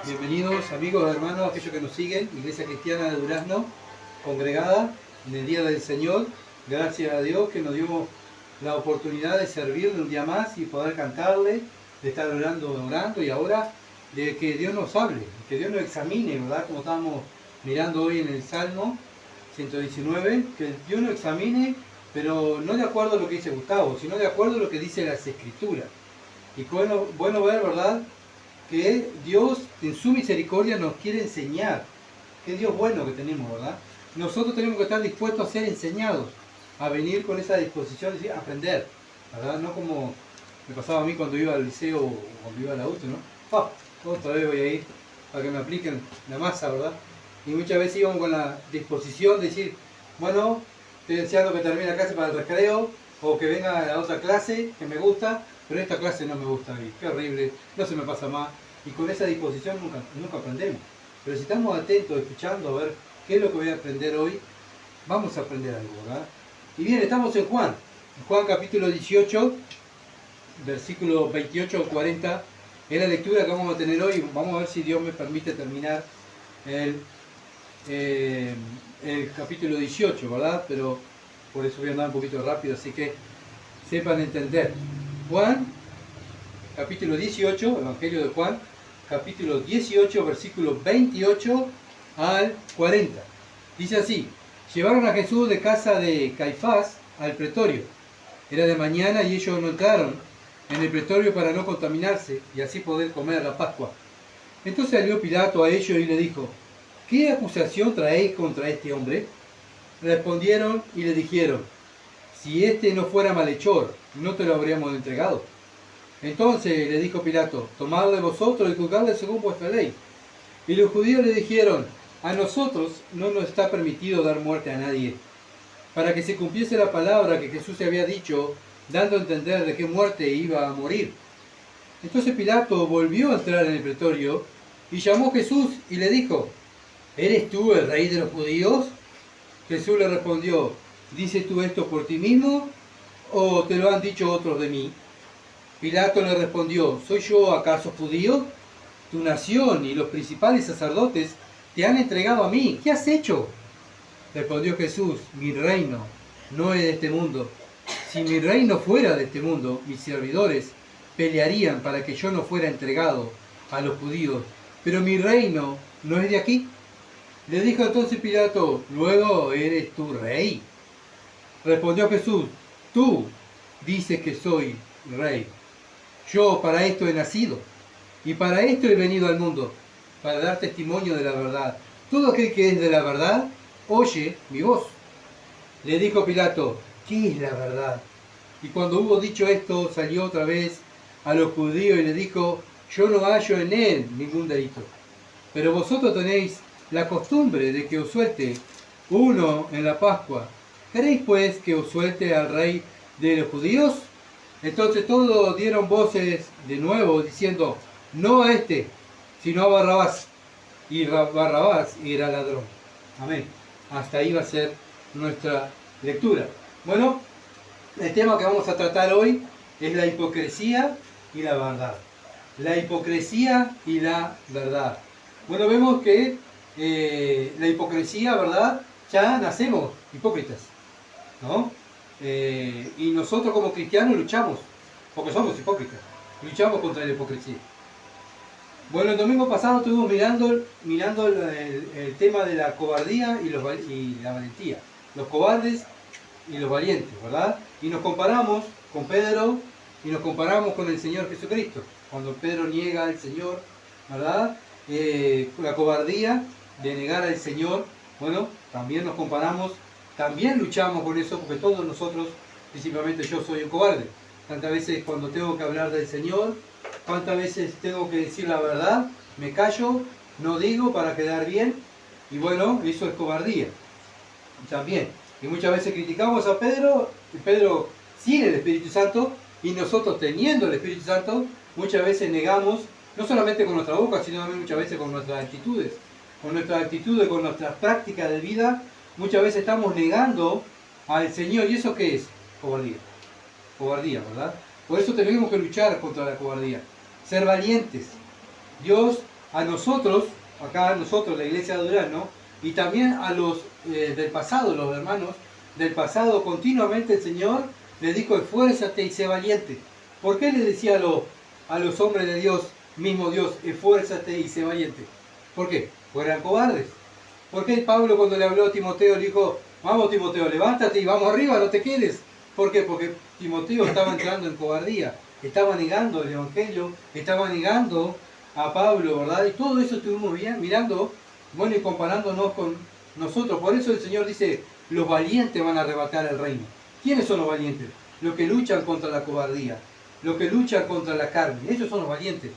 Bienvenidos amigos, hermanos, aquellos que nos siguen, Iglesia Cristiana de Durazno, congregada en el Día del Señor. Gracias a Dios que nos dio la oportunidad de servirle un día más y poder cantarle, de estar orando y ahora de que Dios nos hable, que Dios nos examine, ¿verdad? Como estábamos mirando hoy en el Salmo 119, que Dios nos examine, pero no de acuerdo a lo que dice Gustavo, sino de acuerdo a lo que dice las Escrituras. Y bueno ver, ¿verdad?, que Dios en su misericordia nos quiere enseñar. Qué Dios bueno que tenemos, ¿verdad? Nosotros tenemos que estar dispuestos a ser enseñados, a venir con esa disposición de aprender, ¿verdad? No como me pasaba a mí cuando iba al liceo o cuando iba a la UTE, ¿no? Otra vez voy a ir para que me apliquen la masa, ¿verdad? Y muchas veces íbamos con la disposición de decir, bueno, estoy deseando que termine la clase para el recreo, o que venga a la otra clase que me gusta, pero esta clase no me gusta, y qué horrible, no se me pasa más. Y con esa disposición nunca aprendemos. Pero si estamos atentos, escuchando, a ver qué es lo que voy a aprender hoy, vamos a aprender algo, ¿verdad? Y bien, estamos en Juan capítulo 18, versículo 28 o 40, es la lectura que vamos a tener hoy. Vamos a ver si Dios me permite terminar el capítulo 18, ¿verdad? Pero por eso voy a andar un poquito rápido, así que sepan entender. Juan, capítulo 18, Evangelio de Juan, capítulo 18, versículo 28 al 40. Dice así: llevaron a Jesús de casa de Caifás al pretorio. Era de mañana y ellos no entraron en el pretorio para no contaminarse y así poder comer la Pascua. Entonces salió Pilato a ellos y le dijo: ¿qué acusación traéis contra este hombre? Respondieron y le dijeron: si este no fuera malhechor, no te lo habríamos entregado. Entonces le dijo Pilato: tomadle vosotros y juzgadle según vuestra ley. Y los judíos le dijeron: a nosotros no nos está permitido dar muerte a nadie, para que se cumpliese la palabra que Jesús se había dicho, dando a entender de qué muerte iba a morir. Entonces Pilato volvió a entrar en el pretorio y llamó a Jesús y le dijo: ¿eres tú el rey de los judíos? Jesús le respondió: ¿dices tú esto por ti mismo o te lo han dicho otros de mí? Pilato le respondió: ¿soy yo acaso judío? Tu nación y los principales sacerdotes te han entregado a mí. ¿Qué has hecho? Respondió Jesús: mi reino no es de este mundo. Si mi reino fuera de este mundo, mis servidores pelearían para que yo no fuera entregado a los judíos. Pero mi reino no es de aquí. Le dijo entonces Pilato: ¿luego eres tú rey? Respondió Jesús: tú dices que soy rey. Yo para esto he nacido, y para esto he venido al mundo, para dar testimonio de la verdad. Todo aquel que es de la verdad, oye mi voz. Le dijo Pilato: ¿qué es la verdad? Y cuando hubo dicho esto, salió otra vez a los judíos y le dijo: yo no hallo en él ningún delito. Pero vosotros tenéis la costumbre de que os suelte uno en la Pascua. ¿Queréis pues que os suelte al rey de los judíos? Entonces todos dieron voces de nuevo diciendo: no a este, sino a Barrabás. Y Barrabás era ladrón. Amén. Hasta ahí va a ser nuestra lectura. Bueno, el tema que vamos a tratar hoy es la hipocresía y la verdad. La hipocresía y la verdad. Bueno, vemos que la hipocresía, ¿verdad? Ya nacemos hipócritas, ¿no? Y nosotros como cristianos luchamos, porque somos hipócritas, luchamos contra la hipocresía. Bueno, el domingo pasado estuvimos mirando el tema de la cobardía y la valentía, los cobardes y los valientes, ¿verdad? Y nos comparamos con Pedro y nos comparamos con el Señor Jesucristo, cuando Pedro niega al Señor, ¿verdad? La cobardía de negar al Señor, bueno, también nos comparamos. También luchamos con eso, porque todos nosotros, principalmente yo, soy un cobarde. Tantas veces cuando tengo que hablar del Señor, cuántas veces tengo que decir la verdad, me callo, no digo para quedar bien, y bueno, eso es cobardía. También. Y muchas veces criticamos a Pedro, y Pedro sin el Espíritu Santo, y nosotros teniendo el Espíritu Santo, muchas veces negamos, no solamente con nuestra boca, sino también muchas veces con nuestras actitudes, con nuestras prácticas de vida. Muchas veces estamos negando al Señor. ¿Y eso qué es? Cobardía. Cobardía, ¿verdad? Por eso tenemos que luchar contra la cobardía. Ser valientes. Dios a nosotros, acá nosotros, la iglesia de Durazno, y también a los del pasado, los hermanos del pasado, continuamente el Señor les dijo, esfuérzate y sé valiente. ¿Por qué le decía a los hombres de Dios, mismo Dios, esfuérzate y sé valiente? ¿Por qué? Porque eran cobardes. ¿Por qué Pablo cuando le habló a Timoteo le dijo, vamos Timoteo, levántate y vamos arriba, no te quedes? ¿Por qué? Porque Timoteo estaba entrando en cobardía, estaba negando el Evangelio, estaba negando a Pablo, ¿verdad? Y todo eso estuvimos mirando, bueno, y comparándonos con nosotros. Por eso el Señor dice, los valientes van a arrebatar el reino. ¿Quiénes son los valientes? Los que luchan contra la cobardía, los que luchan contra la carne. Ellos son los valientes.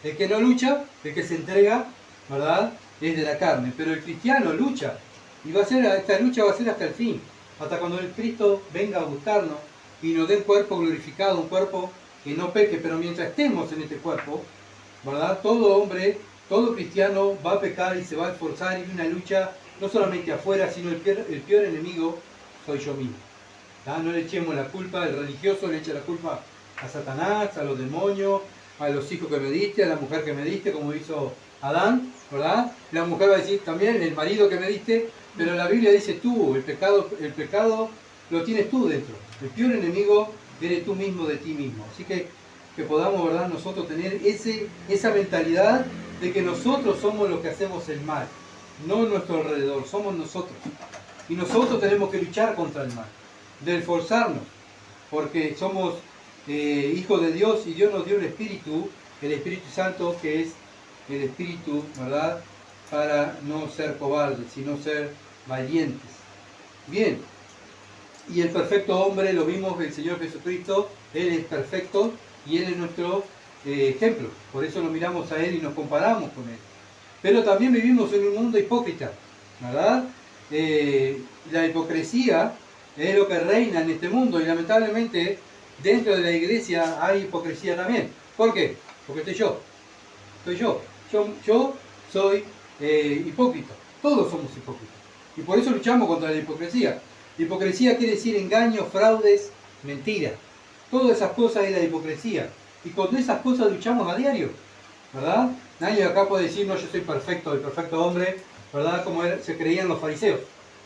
El que no lucha, el que se entrega, ¿verdad? Es de la carne. Pero el cristiano lucha. Y esta lucha va a ser hasta el fin. Hasta cuando el Cristo venga a buscarnos y nos dé un cuerpo glorificado, un cuerpo que no peque. Pero mientras estemos en este cuerpo, ¿verdad? Todo hombre, todo cristiano va a pecar y se va a esforzar y una lucha no solamente afuera, sino el peor enemigo soy yo mismo. ¿Ah? No le echemos la culpa, el religioso le echa la culpa a Satanás, a los demonios, a los hijos que me diste, a la mujer que me diste, como hizo Adán, ¿verdad? La mujer va a decir también, el marido que me diste, pero la Biblia dice tú, el pecado lo tienes tú dentro. El peor enemigo eres tú mismo de ti mismo. Así que podamos, ¿verdad?, nosotros tener esa mentalidad de que nosotros somos los que hacemos el mal, no nuestro alrededor, somos nosotros. Y nosotros tenemos que luchar contra el mal, de esforzarnos, porque somos hijos de Dios y Dios nos dio el Espíritu Santo, que es el Espíritu, ¿verdad?, para no ser cobardes, sino ser valientes. Bien, y el perfecto hombre, lo vimos, el Señor Jesucristo, Él es perfecto y Él es nuestro ejemplo. Por eso lo miramos a Él y nos comparamos con Él. Pero también vivimos en un mundo hipócrita, ¿verdad? La hipocresía es lo que reina en este mundo y lamentablemente dentro de la iglesia hay hipocresía también. ¿Por qué? Porque estoy yo. Yo soy hipócrita. Todos somos hipócritas. Y por eso luchamos contra la hipocresía. Hipocresía quiere decir engaños, fraudes, mentiras. Todas esas cosas es la hipocresía. Y con esas cosas luchamos a diario, ¿verdad? Nadie acá puede decir, no, yo soy perfecto, el perfecto hombre, ¿verdad? Como se creían los fariseos.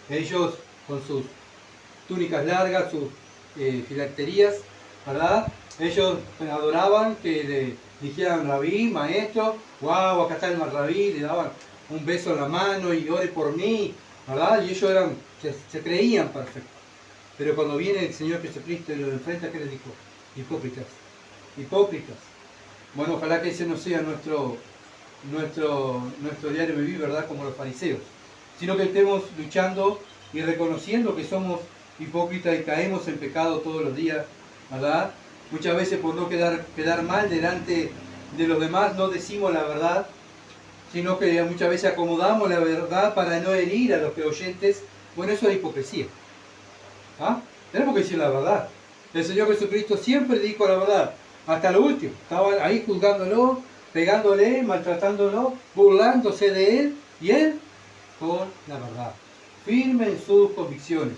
Ellos con sus túnicas largas, sus filacterías, ¿verdad? Ellos adoraban que le dijeran rabí, maestro, wow, acá está el rabí, le daban un beso en la mano y ore por mí, ¿verdad? Y ellos se creían perfectos. Pero cuando viene el Señor Jesucristo y los enfrenta, ¿qué les dijo? Hipócritas. Hipócritas. Bueno, ojalá que ese no sea nuestro diario vivir, ¿verdad? Como los fariseos. Sino que estemos luchando y reconociendo que somos hipócritas y caemos en pecado todos los días, ¿verdad? Muchas veces por no quedar mal delante de los demás no decimos la verdad, sino que muchas veces acomodamos la verdad para no herir a los oyentes. Bueno, eso es hipocresía. ¿Ah? Tenemos que decir la verdad. El Señor Jesucristo siempre dijo la verdad, hasta lo último. Estaba ahí juzgándolo, pegándole, maltratándolo, burlándose de él, y él con la verdad, firme en sus convicciones.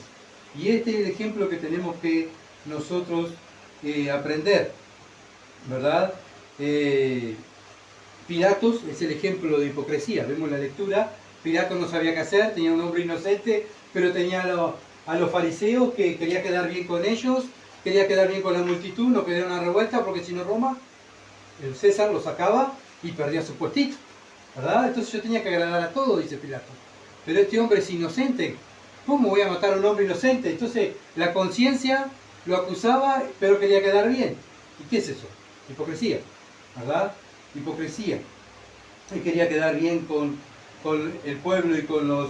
Y este es el ejemplo que tenemos que nosotros aprender, ¿verdad? Pilatos es el ejemplo de hipocresía. Vemos la lectura, Pilatos no sabía qué hacer, tenía un hombre inocente, pero tenía a los fariseos que quería quedar bien con ellos, quería quedar bien con la multitud, no quería una revuelta, porque si no Roma, el César lo sacaba y perdía su puestito, ¿verdad? Entonces yo tenía que agradar a todos, dice Pilato. Pero este hombre es inocente, ¿cómo voy a matar a un hombre inocente? Entonces la conciencia lo acusaba, pero quería quedar bien. ¿Y qué es eso? Hipocresía, ¿verdad? Hipocresía. Él quería quedar bien con el pueblo y con los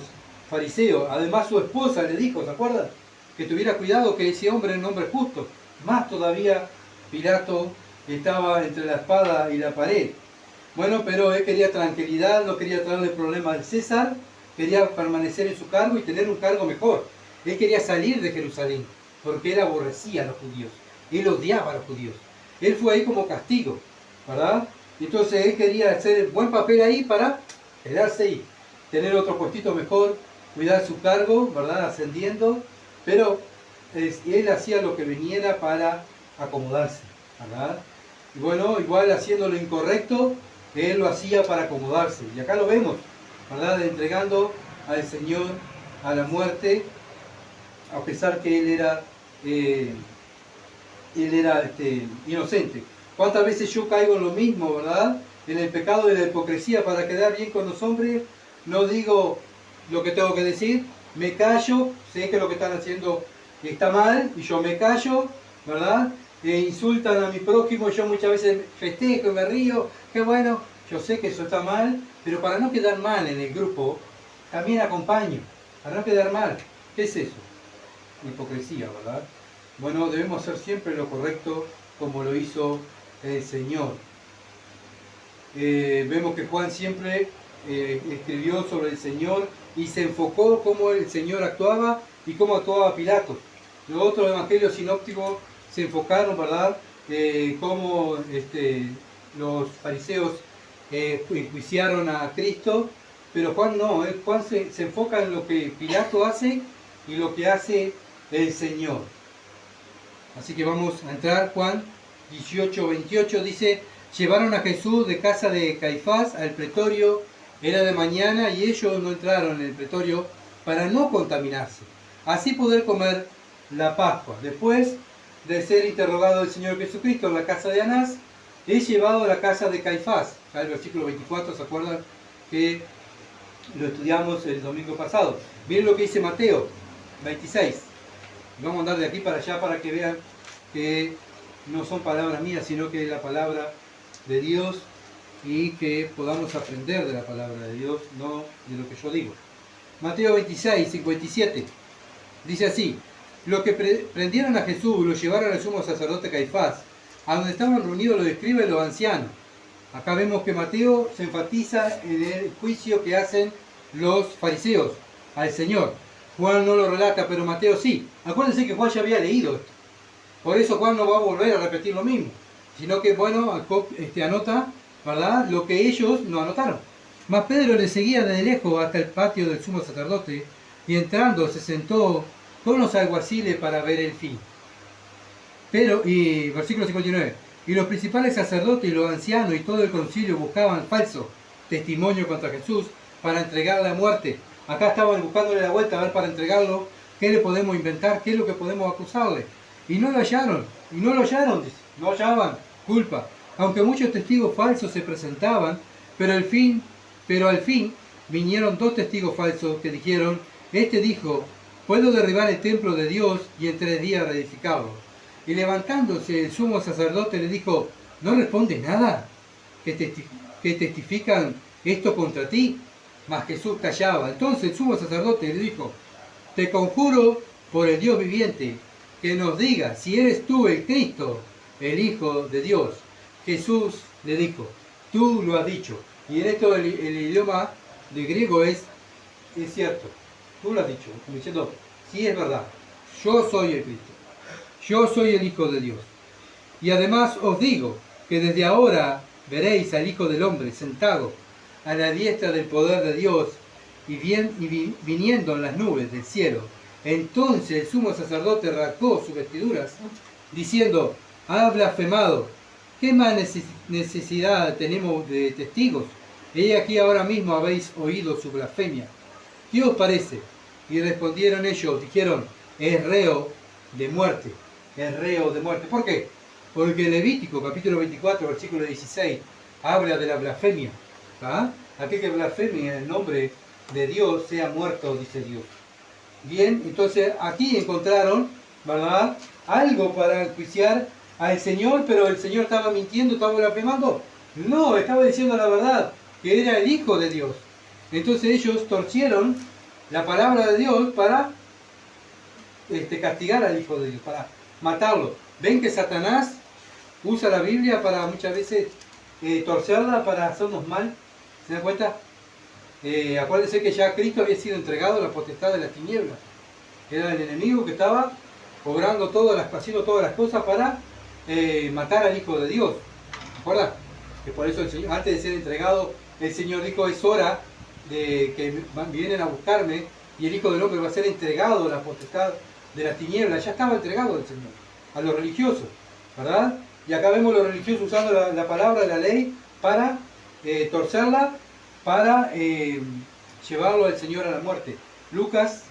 fariseos. Además su esposa le dijo, ¿se acuerdan? Que tuviera cuidado, que ese hombre era un hombre justo. Más todavía Pilato estaba entre la espada y la pared. Bueno, pero él quería tranquilidad, no quería traerle problemas al César, quería permanecer en su cargo y tener un cargo mejor. Él quería salir de Jerusalén, porque él aborrecía a los judíos, él odiaba a los judíos. Él fue ahí como castigo, ¿verdad? Entonces él quería hacer buen papel ahí para quedarse ahí, tener otro puestito mejor, cuidar su cargo, ¿verdad? Ascendiendo, pero él hacía lo que viniera para acomodarse, ¿verdad? Y bueno, igual haciendo lo incorrecto, Él lo hacía para acomodarse. Y acá lo vemos, ¿verdad? Entregando al Señor a la muerte, a pesar que Él era inocente. ¿Cuántas veces yo caigo en lo mismo, verdad? En el pecado de la hipocresía para quedar bien con los hombres. No digo lo que tengo que decir, me callo, sé que lo que están haciendo está mal y yo me callo, ¿verdad? Insultan a mi prójimo, yo muchas veces festejo y me río, qué bueno, yo sé que eso está mal, pero para no quedar mal en el grupo, también acompaño, para no quedar mal. ¿Qué es eso? Hipocresía, ¿verdad? Bueno, debemos hacer siempre lo correcto como lo hizo el Señor. Vemos que Juan siempre escribió sobre el Señor y se enfocó cómo el Señor actuaba y cómo actuaba Pilato. Los otros evangelios sinópticos se enfocaron, ¿verdad? Cómo los fariseos enjuiciaron a Cristo, pero Juan no, Juan se enfoca en lo que Pilato hace y lo que hace el Señor. Así que vamos a entrar. Juan 18:28 dice: llevaron a Jesús de casa de Caifás al pretorio, era de mañana y ellos no entraron en el pretorio para no contaminarse, así poder comer la Pascua. Después de ser interrogado el Señor Jesucristo en la casa de Anás, es llevado a la casa de Caifás. Acá el versículo 24, ¿se acuerdan que lo estudiamos el domingo pasado? Miren lo que dice Mateo 26. Vamos a andar de aquí para allá para que vean que no son palabras mías, sino que es la palabra de Dios y que podamos aprender de la palabra de Dios, no de lo que yo digo. Mateo 26, 57. Dice así: los que prendieron a Jesús lo llevaron al sumo sacerdote Caifás, a donde estaban reunidos los escribas y los ancianos. Acá vemos que Mateo se enfatiza en el juicio que hacen los fariseos al Señor. Juan no lo relata, pero Mateo sí. Acuérdense que Juan ya había leído esto. Por eso Juan no va a volver a repetir lo mismo, sino que, bueno, anota, ¿verdad?, lo que ellos no anotaron. Mas Pedro le seguía desde lejos hasta el patio del sumo sacerdote, y entrando se sentó con los alguaciles para ver el fin. Y versículo 59, y los principales sacerdotes y los ancianos y todo el concilio buscaban falso testimonio contra Jesús para entregarle a muerte. Acá estaban buscándole la vuelta a ver para entregarlo, qué le podemos inventar, qué es lo que podemos acusarle. Y no lo hallaron, dice, no hallaban culpa. Aunque muchos testigos falsos se presentaban, pero al fin vinieron 2 testigos falsos que dijeron: este dijo, puedo derribar el templo de Dios y en 3 días reedificarlo. Y levantándose el sumo sacerdote le dijo: ¿no respondes nada? ¿Que testifican esto contra ti? Mas Jesús callaba. Entonces el sumo sacerdote le dijo: te conjuro por el Dios viviente, que nos diga si eres tú el Cristo, el Hijo de Dios. Jesús le dijo: tú lo has dicho. Y en esto el idioma de griego es cierto. Tú lo has dicho, como diciendo, sí, es verdad. Yo soy el Cristo. Yo soy el Hijo de Dios. Y además os digo que desde ahora veréis al Hijo del Hombre sentado a la diestra del poder de Dios y viniendo en las nubes del cielo. Entonces el sumo sacerdote rasgó sus vestiduras, diciendo: ha blasfemado. ¿Qué más necesidad tenemos de testigos? He aquí ahora mismo habéis oído su blasfemia. ¿Qué os parece? Y respondieron ellos, dijeron: es reo de muerte. Es reo de muerte. ¿Por qué? Porque Levítico, capítulo 24, versículo 16, habla de la blasfemia. ¿Ah? Aquel que blasfeme en el nombre de Dios sea muerto, dice Dios. Bien, entonces aquí encontraron, ¿verdad?, algo para enjuiciar al Señor, pero el Señor estaba mintiendo, estaba blasfemando. No, estaba diciendo la verdad, que era el Hijo de Dios. Entonces ellos torcieron la palabra de Dios para castigar al Hijo de Dios, para matarlo. Ven que Satanás usa la Biblia para muchas veces torcerla para hacernos mal. ¿Se dan cuenta? Acuérdense que ya Cristo había sido entregado a la potestad de las tinieblas. Era el enemigo que estaba haciendo todas las cosas para matar al Hijo de Dios. ¿Se acuerdan? Que por eso el Señor, antes de ser entregado, el Señor dijo: es hora de que vienen a buscarme y el Hijo del Hombre va a ser entregado a la potestad de las tinieblas. Ya estaba entregado el Señor a los religiosos, ¿verdad? Y acá vemos a los religiosos usando la palabra de la ley para torcerla para llevarlo al Señor a la muerte. Lucas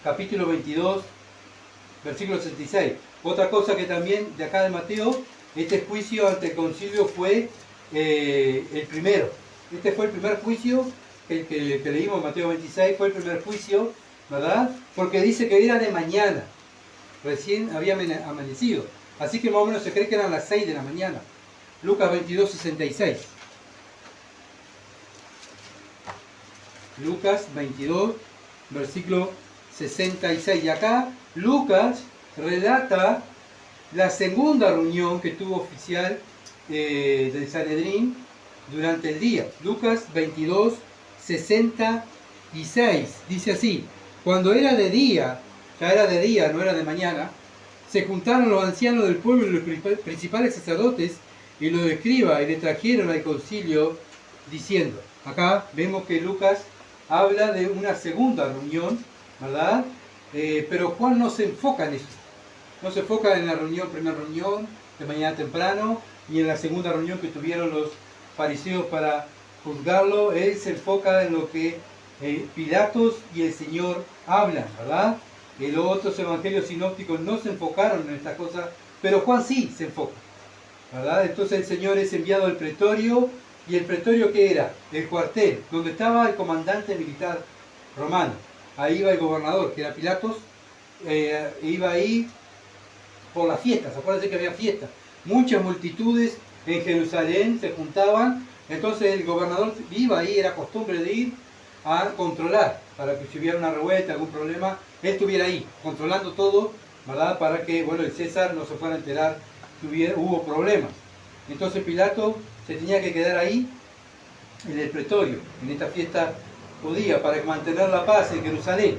capítulo 22, versículo 66. Otra cosa que también de acá de Mateo, este juicio ante el concilio fue el primero. Este fue el primer juicio que leímos en Mateo 26, fue el primer juicio, ¿verdad? Porque dice que era de mañana, recién había amanecido. Así que más o menos se cree que eran las 6 de la mañana. Lucas 22, 66. Lucas 22, versículo 66. Y acá Lucas relata la segunda reunión que tuvo oficial del Sanedrín durante el día. Lucas 22, 66. Dice así: cuando era de día, ya era de día, no era de mañana, se juntaron los ancianos del pueblo y los principales sacerdotes y los escribas y le trajeron al concilio diciendo. Acá vemos que Lucas habla de una segunda reunión, ¿verdad? Pero Juan no se enfoca en eso. No se enfoca en la primera reunión de mañana temprano y en la segunda reunión que tuvieron los fariseos para juzgarlo. Él se enfoca en lo que Pilatos y el Señor hablan, ¿verdad? Los otros evangelios sinópticos no se enfocaron en esta cosa, pero Juan sí se enfoca, ¿verdad? Entonces el Señor es enviado al pretorio. ¿Y el pretorio qué era? El cuartel, donde estaba el comandante militar romano. Ahí iba el gobernador, que era Pilatos, iba ahí por las fiestas. Acuérdense que había fiestas. Muchas multitudes en Jerusalén se juntaban. Entonces el gobernador iba ahí, era costumbre de ir a controlar, para que si hubiera una revuelta, algún problema, él estuviera ahí, controlando todo, ¿verdad? Para que, bueno, el César no se fuera a enterar que hubo problemas. Entonces Pilato se tenía que quedar ahí, en el pretorio, en esta fiesta judía, para mantener la paz en Jerusalén.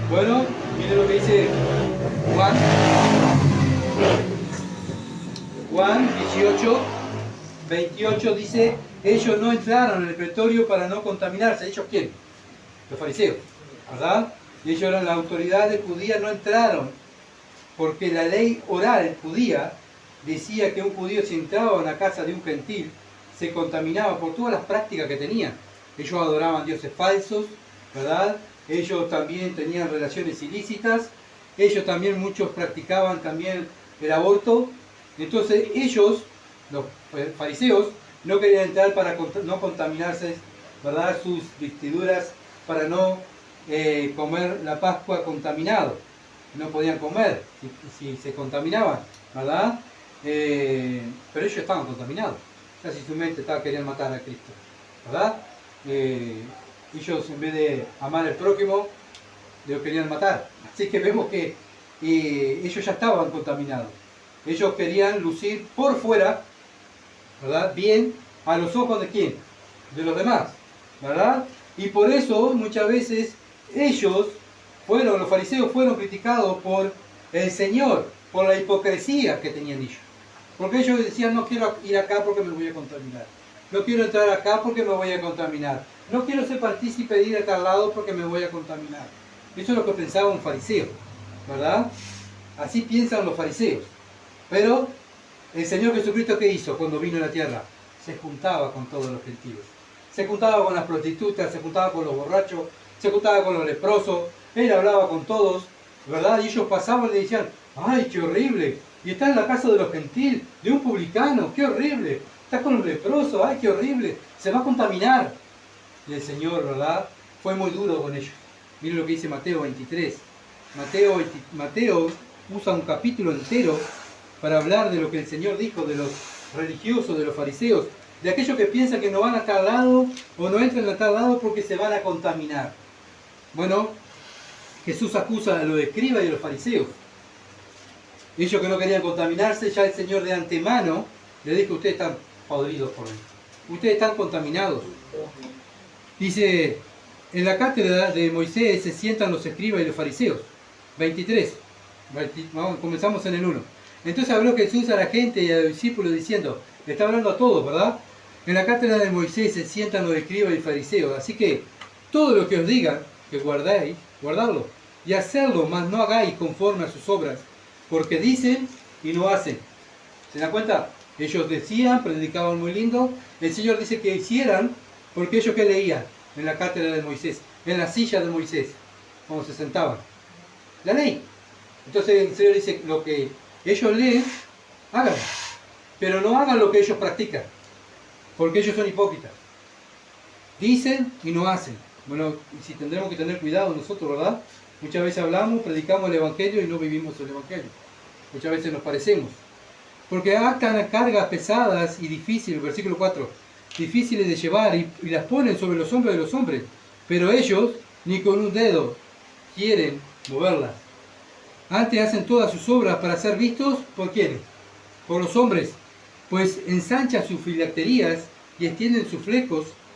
Bueno, miren lo que dice Juan 18, 28 dice: ellos no entraron en el pretorio para no contaminarse. ¿Ellos quién? Los fariseos, ¿verdad? Y ellos eran las autoridades judías, no entraron, porque la ley oral judía decía que un judío, si entraba en la casa de un gentil, se contaminaba por todas las prácticas que tenían. Ellos adoraban dioses falsos, ¿verdad? Ellos también tenían relaciones ilícitas. Ellos también, muchos practicaban también el aborto. Entonces ellos, los fariseos, no querían entrar para no contaminarse, ¿verdad? Sus vestiduras, para no comer la Pascua contaminado. No podían comer si se contaminaban, ¿verdad? Pero ellos estaban contaminados. Casi su mente querían matar a Cristo, ¿verdad? Ellos, en vez de amar al prójimo, lo querían matar. Así que vemos que ellos ya estaban contaminados. Ellos querían lucir por fuera, ¿verdad? Bien a los ojos de quién? De los demás, ¿verdad? Y por eso muchas veces los fariseos fueron criticados por el Señor, por la hipocresía que tenían ellos. Porque ellos decían: no quiero ir acá porque me voy a contaminar. No quiero entrar acá porque me voy a contaminar. No quiero ser partícipe de ir a tal lado porque me voy a contaminar. Eso es lo que pensaba un fariseo, ¿verdad? Así piensan los fariseos. Pero el Señor Jesucristo, ¿qué hizo cuando vino a la tierra? Se juntaba con todos los gentiles. Se juntaba con las prostitutas, se juntaba con los borrachos, se juntaba con los leprosos. Él hablaba con todos, ¿verdad? Y ellos pasaban y le decían: ¡ay, qué horrible! Y está en la casa de los gentiles, de un publicano, ¡qué horrible! Está con los leprosos, ¡ay, qué horrible! Se va a contaminar. Y el Señor, ¿verdad?, fue muy duro con ellos. Miren lo que dice Mateo 23. Mateo usa un capítulo entero para hablar de lo que el Señor dijo de los religiosos, de los fariseos, de aquellos que piensan que no van a tal lado o no entran a tal lado porque se van a contaminar. Bueno, Jesús acusa a los escribas y a los fariseos. Ellos que no querían contaminarse, ya el Señor de antemano le dijo: ustedes están podridos por dentro. Ustedes están contaminados. Dice: en la cátedra de Moisés se sientan los escribas y los fariseos. 23. Vamos, comenzamos en el 1. Entonces habló Jesús a la gente y a los discípulos diciendo, le está hablando a todos, ¿verdad? En la cátedra de Moisés se sientan los escribas y fariseos. Así que todo lo que os diga que guardéis, guardadlo y hacerlo, mas no hagáis conforme a sus obras, porque dicen y no hacen. ¿Se dan cuenta? Ellos decían, predicaban muy lindo. El Señor dice que hicieran, porque ellos que leían en la cátedra de Moisés, en la silla de Moisés, cuando se sentaban. La ley. Entonces el Señor dice, lo que ellos leen, háganlo. Pero no hagan lo que ellos practican, porque ellos son hipócritas. Dicen y no hacen. Bueno, y si tendremos que tener cuidado nosotros, ¿verdad? Muchas veces hablamos, predicamos el Evangelio y no vivimos el Evangelio. Muchas veces nos parecemos. Porque atan a cargas pesadas y difíciles, versículo 4, difíciles de llevar y las ponen sobre los hombros de los hombres. Pero ellos ni con un dedo quieren moverlas. Antes hacen todas sus obras para ser vistos ¿por quiénes? Por los hombres. Pues ensanchan sus filacterías y extienden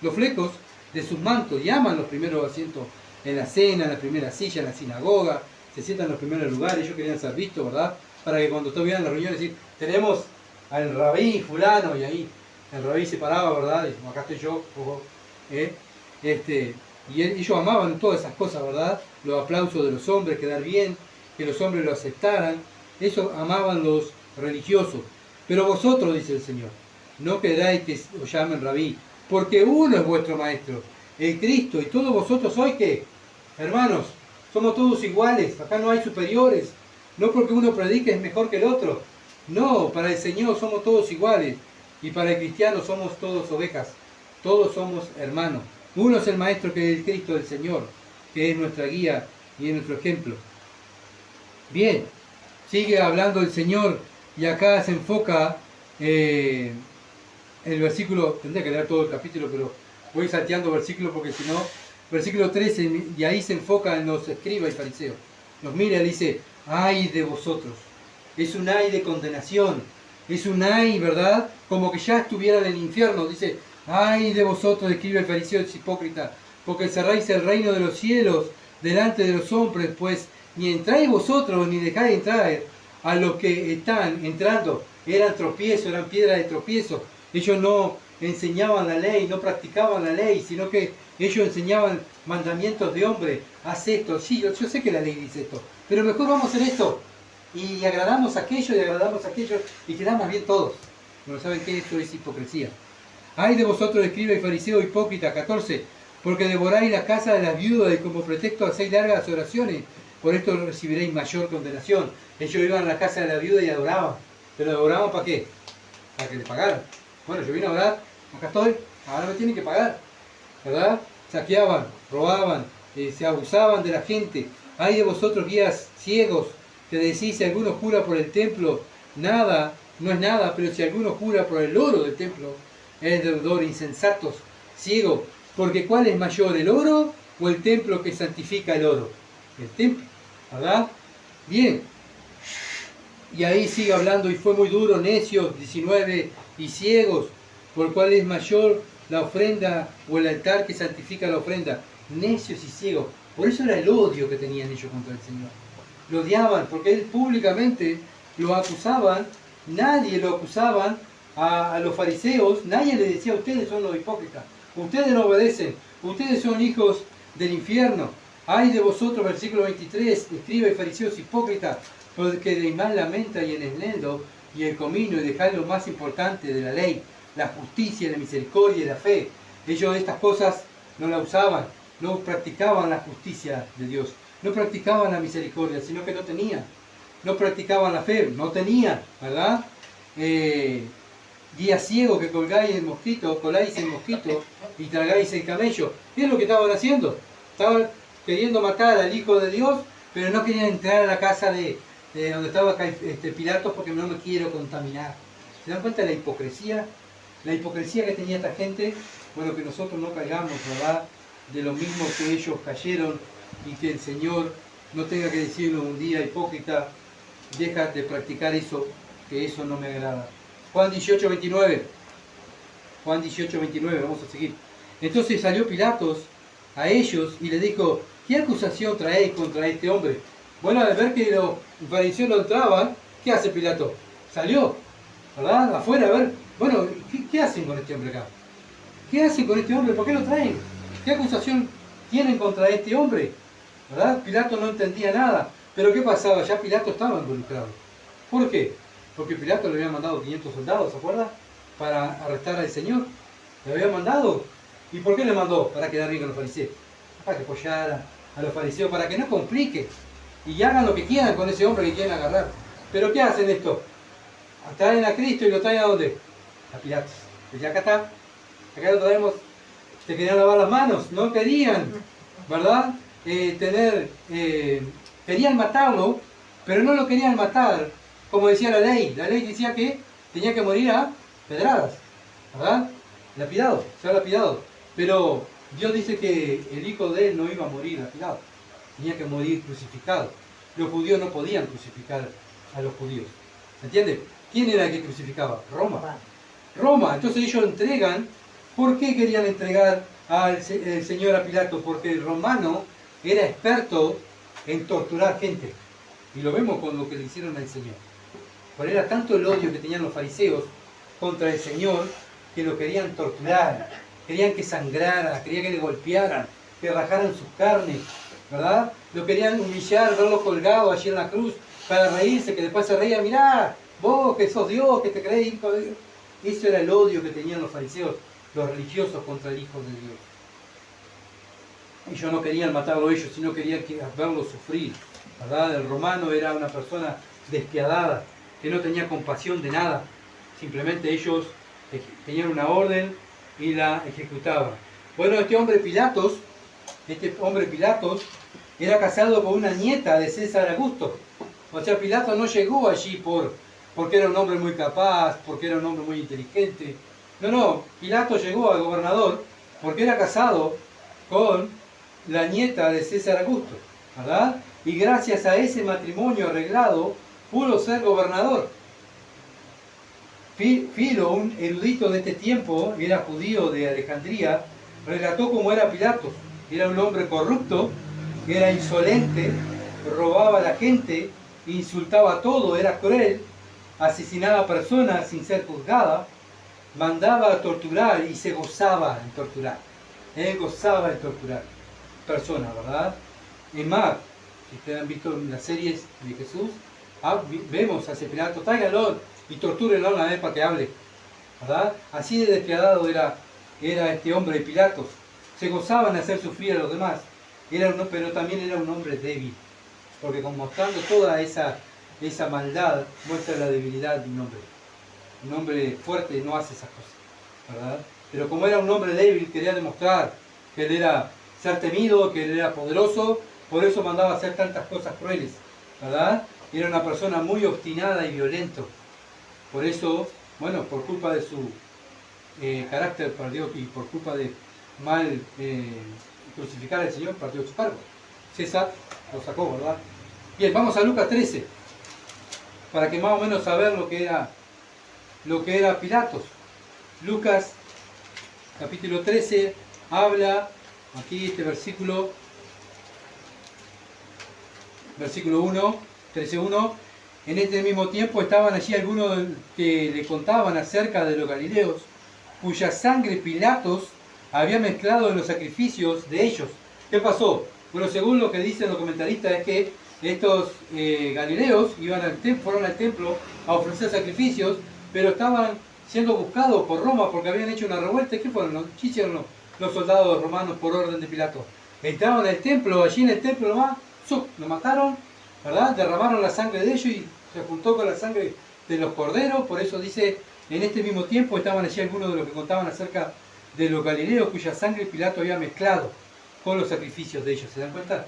los flecos de sus mantos y aman los primeros asientos en la cena, en la primera silla, en la sinagoga, se sientan en los primeros lugares. Ellos querían ser vistos, ¿verdad? Para que cuando estuvieran en las reuniones decir, tenemos al rabí fulano, y ahí el rabí se paraba, ¿verdad? Y como acá estoy yo, ojo, y ellos amaban todas esas cosas, ¿verdad? Los aplausos de los hombres, quedar bien, que los hombres lo aceptaran. Eso amaban los religiosos. Pero vosotros, dice el Señor, no queráis que os llamen rabí, porque uno es vuestro maestro, el Cristo, y todos vosotros sois ¿qué? Hermanos, somos todos iguales, acá no hay superiores, no porque uno predique es mejor que el otro, no, para el Señor somos todos iguales, y para el cristiano somos todos ovejas, todos somos hermanos. Uno es el maestro que es el Cristo del Señor, que es nuestra guía y es nuestro ejemplo. Bien, sigue hablando el Señor, y acá se enfoca el versículo, tendría que leer todo el capítulo, pero voy salteando versículos porque si no, versículo 13, y ahí se enfoca en los escribas y fariseos. Los mira y dice, ay de vosotros, es un ay de condenación, es un ay, ¿verdad? Como que ya estuvieran en el infierno, dice, ay de vosotros, escribas y fariseos hipócritas, porque cerráis el reino de los cielos delante de los hombres, pues ni entráis vosotros ni dejáis entrar a los que están entrando. Eran tropiezos, eran piedras de tropiezo. Ellos no enseñaban la ley, no practicaban la ley, sino que ellos enseñaban mandamientos de hombre. Haz esto, sí, yo sé que la ley dice esto, pero mejor vamos a hacer esto. Y agradamos a aquello y agradamos a aquello y quedamos bien todos. Bueno, ¿saben qué? Esto es hipocresía. Ay de vosotros, escribas y fariseos hipócritas, 14, porque devoráis la casa de las viudas y como pretexto hacéis largas oraciones. Por esto recibiréis mayor condenación. Ellos iban a la casa de la viuda y adoraban. ¿Pero adoraban para qué? Para que le pagaran. Bueno, yo vine a orar, acá estoy, ahora me tienen que pagar. ¿Verdad? Saqueaban, robaban, se abusaban de la gente. Hay de vosotros guías ciegos que decís, si alguno jura por el templo, nada, no es nada, pero si alguno jura por el oro del templo, es deudor, insensatos, ciego. Porque ¿cuál es mayor, el oro o el templo que santifica el oro? El templo, ¿verdad? Bien. Y ahí sigue hablando, y fue muy duro, necios, 19, y ciegos, por cuál es mayor la ofrenda o el altar que santifica la ofrenda. Necios y ciegos. Por eso era el odio que tenían ellos contra el Señor. Lo odiaban, porque él públicamente lo acusaban, nadie lo acusaban a los fariseos, nadie le decía, ustedes son los hipócritas, ustedes no obedecen, ustedes son hijos del infierno. Ay de vosotros, versículo 23, escriba y fariseos hipócritas, porque de mal la menta y el eneldo y el comino y dejar lo más importante de la ley, la justicia, la misericordia y la fe. Ellos estas cosas no la usaban, no practicaban la justicia de Dios, no practicaban la misericordia, sino que no tenían. No practicaban la fe, no tenían, ¿verdad? Guía ciego que coláis el mosquito y tragáis el camello. ¿Qué es lo que estaban haciendo? Estaban queriendo matar al Hijo de Dios, pero no querían entrar a la casa de donde estaba Pilatos porque no me quiero contaminar. ¿Se dan cuenta de la hipocresía? La hipocresía que tenía esta gente, bueno, que nosotros no caigamos, ¿verdad? De lo mismo que ellos cayeron y que el Señor no tenga que decirnos un día, hipócrita, deja de practicar eso, que eso no me agrada. Juan 18, 29. Juan 18, 29, vamos a seguir. Entonces salió Pilatos a ellos y le dijo, ¿qué acusación traéis contra este hombre? Bueno, al ver que los fariseos no entraban, ¿qué hace Pilato? Salió, ¿verdad? Afuera a ver, bueno, ¿qué hacen con este hombre acá? ¿Qué hacen con este hombre? ¿Por qué lo traen? ¿Qué acusación tienen contra este hombre? ¿Verdad? Pilato no entendía nada. Pero ¿qué pasaba? Ya Pilato estaba involucrado. ¿Por qué? porque Pilato le había mandado 500 soldados, ¿se acuerda? Para arrestar al Señor. Le había mandado. ¿Y por qué le mandó? Para quedar bien con los fariseos. Para que apoyara a los fariseos, para que no complique. Y hagan lo que quieran con ese hombre que quieren agarrar. ¿Pero qué hacen esto? Traen a Cristo y lo traen ¿a dónde? A Pilatos. Y acá está. Acá lo traemos. Se querían lavar las manos. No querían, ¿verdad? Querían matarlo, pero no lo querían matar como decía la ley. La ley decía que tenía que morir a pedradas, ¿verdad? Lapidado, ser lapidado. Pero Dios dice que el hijo de él no iba a morir lapidado, tenía que morir crucificado. Los judíos no podían crucificar a los judíos. ¿Entiende? ¿Quién era el que crucificaba? Roma. Roma. Entonces ellos entregan. ¿Por qué querían entregar al Señor a Pilato? Porque el romano era experto en torturar gente. Y lo vemos con lo que le hicieron al Señor. Pero era tanto el odio que tenían los fariseos contra el Señor que lo querían torturar. Querían que sangrara, querían que le golpearan, que rajaran sus carnes, ¿verdad? Lo querían humillar, verlo colgado allí en la cruz para reírse, que después se reía, mirá, vos que sos Dios, que te crees hijo de Dios. Eso era el odio que tenían los fariseos, los religiosos contra el Hijo de Dios. Ellos no querían matarlo ellos, sino querían verlo sufrir, ¿verdad? El romano era una persona despiadada, que no tenía compasión de nada. Simplemente ellos tenían una orden y la ejecutaban. Bueno, este hombre Pilatos era casado con una nieta de César Augusto. O sea, Pilato no llegó allí porque era un hombre muy capaz, porque era un hombre muy inteligente. No, Pilato llegó al gobernador porque era casado con la nieta de César Augusto, ¿verdad? Y gracias a ese matrimonio arreglado pudo ser gobernador. Filo, un erudito de este tiempo, era judío de Alejandría, relató cómo era Pilato. Era un hombre corrupto, era insolente, robaba a la gente, insultaba a todo, era cruel, asesinaba a personas sin ser juzgada, mandaba a torturar y se gozaba en torturar. Él gozaba en torturar personas, ¿verdad? Es más, si ustedes han visto las series de Jesús, vemos a ese Pilato, tráiganlo y tortúrenlo una vez para que hable, ¿verdad? Así de despiadado era este hombre de Pilatos. Se gozaba en hacer sufrir a los demás, pero también era un hombre débil, porque mostrando toda esa maldad, muestra la debilidad de un hombre. Un hombre fuerte no hace esas cosas, ¿verdad? Pero como era un hombre débil, quería demostrar que él era ser temido, que él era poderoso, por eso mandaba hacer tantas cosas crueles, ¿verdad? Era una persona muy obstinada y violento. Por eso, bueno, por culpa de su carácter perdió, y por culpa de mal crucificar al Señor, perdió su cargo. César lo sacó, ¿verdad? Bien, vamos a Lucas 13, para que más o menos saber lo que era Pilatos. Lucas capítulo 13 habla, aquí este versículo 1, 13:1. En este mismo tiempo estaban allí algunos que le contaban acerca de los galileos, cuya sangre Pilatos había mezclado en los sacrificios de ellos. ¿Qué pasó? Bueno, según lo que dicen los comentaristas, es que estos galileos fueron al templo a ofrecer sacrificios, pero estaban siendo buscados por Roma porque habían hecho una revuelta. ¿Qué fueron? ¿Qué hicieron los soldados romanos por orden de Pilato? Entraron al templo, allí en el templo nomás, lo mataron, ¿verdad? Derramaron la sangre de ellos y se juntó con la sangre de los corderos. Por eso dice, en este mismo tiempo estaban allí algunos de los que contaban acerca de los galileos, cuya sangre Pilato había mezclado con los sacrificios de ellos. ¿Se dan cuenta?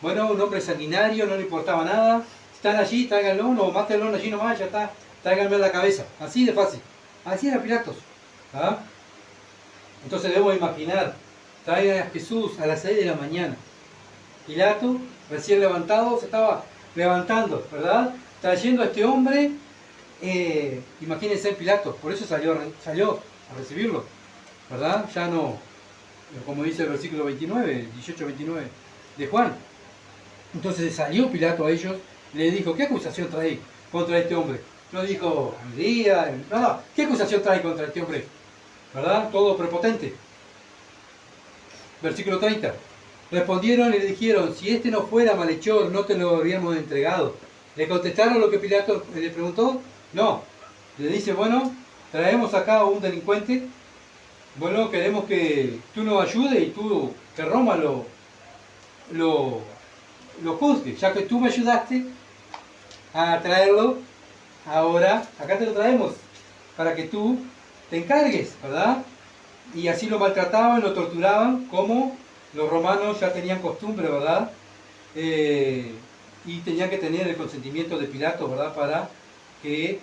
Bueno, un hombre sanguinario, no le importaba nada. Están allí, tráiganlo, o mátenlo allí nomás, ya está, tráiganme la cabeza. Así de fácil. Así era Pilatos. ¿Ah? Entonces debemos imaginar, traigan a Jesús a las 6 de la mañana. Pilato, recién levantado, se estaba levantando, ¿verdad? Trayendo a este hombre, imagínense Pilato, por eso salió a recibirlo, ¿verdad? Ya no, como dice el versículo 29, 18-29 de Juan. Entonces salió Pilato a ellos, le dijo, ¿qué acusación trae contra este hombre? No dijo, no, ¿qué acusación trae contra este hombre? ¿Verdad? Todo prepotente. Versículo 30. Respondieron y le dijeron, si no fuera malhechor, no te lo habríamos entregado. Le contestaron lo que Pilato le preguntó, No, le dice, bueno, traemos acá a un delincuente, bueno, queremos que tú nos ayudes y tú, que Roma lo, lo juzgue, ya que tú me ayudaste a traerlo, ahora acá te lo traemos para que tú te encargues, ¿verdad? Y así lo maltrataban, lo torturaban, como los romanos ya tenían costumbre, ¿verdad? Y tenían que tener el consentimiento de Pilato, ¿verdad? Para que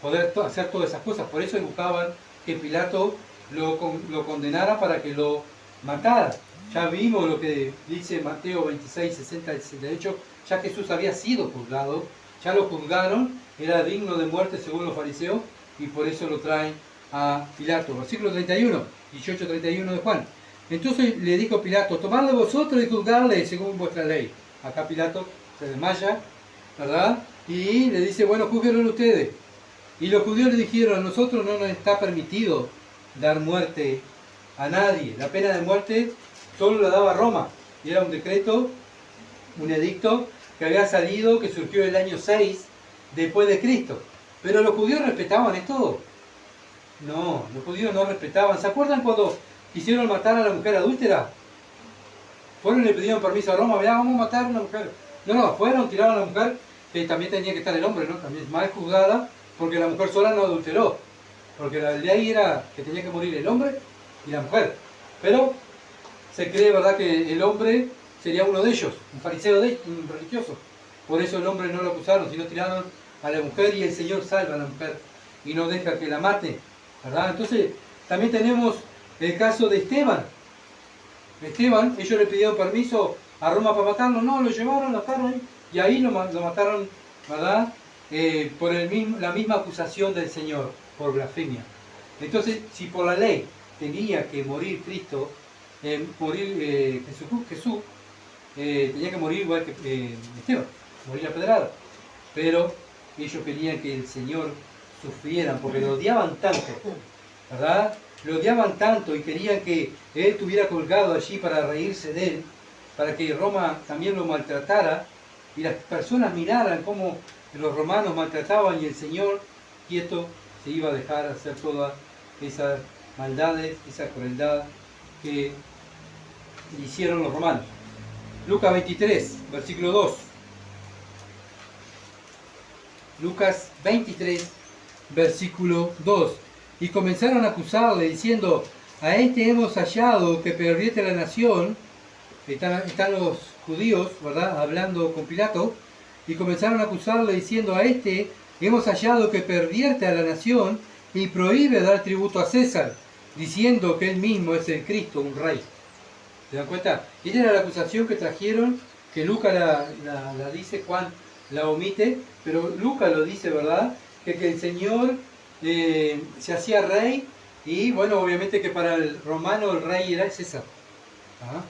poder hacer todas esas cosas. Por eso buscaban que Pilato lo condenara para que lo matara. Ya vimos lo que dice Mateo 26, 60 y 68. Ya Jesús había sido juzgado, ya lo juzgaron, era digno de muerte según los fariseos, y por eso lo traen a Pilato. Versículo 31, 18-31 de Juan. Entonces le dijo Pilato, tomadle vosotros y juzgarle según vuestra ley. Acá Pilato se desmaya, ¿verdad? Y le dice, bueno, juzguenlo ustedes. Y los judíos le dijeron, a nosotros no nos está permitido dar muerte a nadie. La pena de muerte solo la daba Roma. Y era un decreto, un edicto que había salido, que surgió en el año 6 después de Cristo. Pero los judíos respetaban esto. No, los judíos no respetaban. ¿Se acuerdan cuando quisieron matar a la mujer adúltera? Fueron y le pidieron permiso a Roma, mirá, vamos a matar a una mujer. No, fueron, tiraron a la mujer, que también tenía que estar el hombre, ¿no? También mal juzgada, porque la mujer sola no adulteró. Porque la ley era que tenía que morir el hombre y la mujer. Pero se cree, ¿verdad?, que el hombre sería uno de ellos, un fariseo un religioso. Por eso el hombre no lo acusaron, sino tiraron a la mujer, y el Señor salva a la mujer y no deja que la mate, ¿verdad? Entonces, también tenemos el caso de Esteban. Esteban, ellos le pidieron permiso a Roma para matarlo, no, lo llevaron, lo mataron y ahí lo mataron, ¿verdad? Por la misma acusación del Señor, por blasfemia. Entonces, si por la ley tenía que morir Cristo, Jesús, tenía que morir igual que Esteban, morir apedrado. Pero ellos querían que el Señor sufriera, porque lo odiaban tanto, ¿verdad? Lo odiaban tanto y querían que él estuviera colgado allí para reírse de él, para que Roma también lo maltratara y las personas miraran cómo los romanos maltrataban, y el Señor quieto se iba a dejar hacer todas esas maldades, esa crueldad que hicieron los romanos. Lucas 23, versículo 2. Lucas 23, versículo 2. Y comenzaron a acusarle, diciendo, a este hemos hallado que pervierte la nación. Están los judíos, ¿verdad?, hablando con Pilato, y comenzaron a acusarle, diciendo, a este hemos hallado que pervierte a la nación y prohíbe dar tributo a César, diciendo que él mismo es el Cristo, un rey. ¿Se dan cuenta? Esta era la acusación que trajeron, que Lucas la dice, Juan la omite, pero Lucas lo dice, ¿verdad? Que el Señor se hacía rey, y bueno, obviamente que para el romano el rey era César. ¿Ah?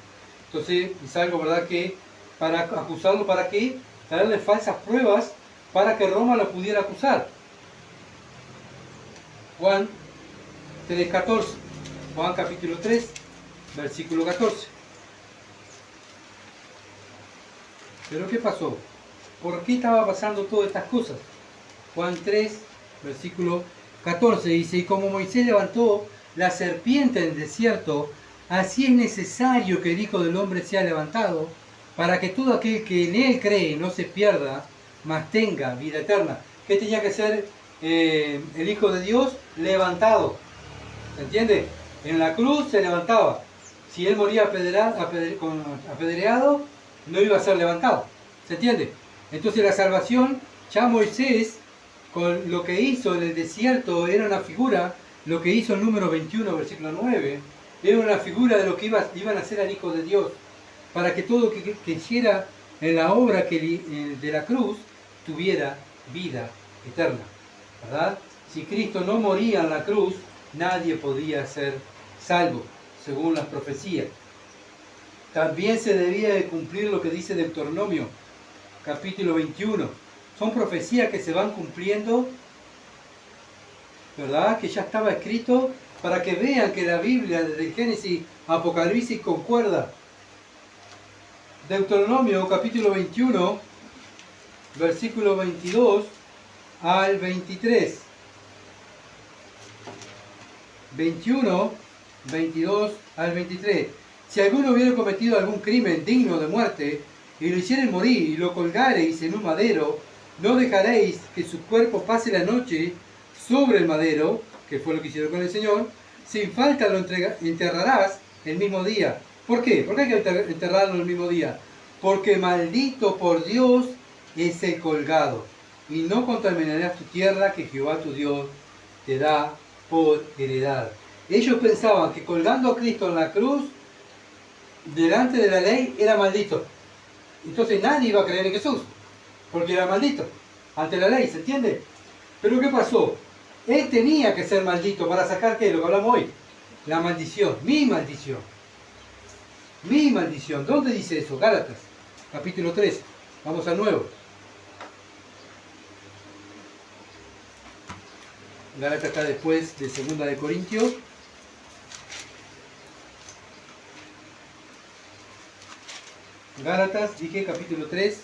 Entonces es algo, ¿verdad?, que para acusarlo, ¿para qué? Darle falsas pruebas para que Roma lo pudiera acusar. Juan 3:14. Juan capítulo 3, versículo 14. ¿Pero qué pasó? ¿Por qué estaba pasando todas estas cosas? Juan 3, versículo 14 dice, y como Moisés levantó la serpiente en el desierto, así es necesario que el Hijo del Hombre sea levantado, para que todo aquel que en él cree no se pierda, mas tenga vida eterna. ¿Qué tenía que ser el Hijo de Dios? Levantado. ¿Se entiende? En la cruz se levantaba. Si él moría apedreado, no iba a ser levantado. ¿Se entiende? Entonces la salvación, ya Moisés, con lo que hizo en el desierto, era una figura, lo que hizo en número 21, versículo 9, era una figura de lo que iban a hacer al Hijo de Dios, para que todo que hiciera en la obra de la cruz tuviera vida eterna, ¿verdad? Si Cristo no moría en la cruz, nadie podía ser salvo, según las profecías. También se debía de cumplir lo que dice Deuteronomio, capítulo 21. Son profecías que se van cumpliendo, ¿verdad? Que ya estaba escrito, para que vean que la Biblia, desde Génesis a Apocalipsis, concuerda. Deuteronomio, capítulo 21, versículo 22, al 23. 21, 22 al 23. Si alguno hubiera cometido algún crimen digno de muerte, y lo hicieren morir, y lo colgareis en un madero, no dejaréis que su cuerpo pase la noche sobre el madero, que fue lo que hicieron con el Señor, sin falta lo enterrarás el mismo día. ¿Por qué? ¿Por qué hay que enterrarlo el mismo día? Porque maldito por Dios es el colgado, y no contaminarás tu tierra que Jehová tu Dios te da por heredad. Ellos pensaban que colgando a Cristo en la cruz, delante de la ley, era maldito. Entonces nadie iba a creer en Jesús, porque era maldito, ante la ley, ¿se entiende? Pero ¿qué pasó? Él tenía que ser maldito para sacar, ¿qué? Lo que hablamos hoy, la maldición, mi maldición. Mi maldición. ¿Dónde dice eso? Gálatas, capítulo 3. Vamos al nuevo. Gálatas está después de 2 de Corintios. Gálatas, dije, capítulo 3,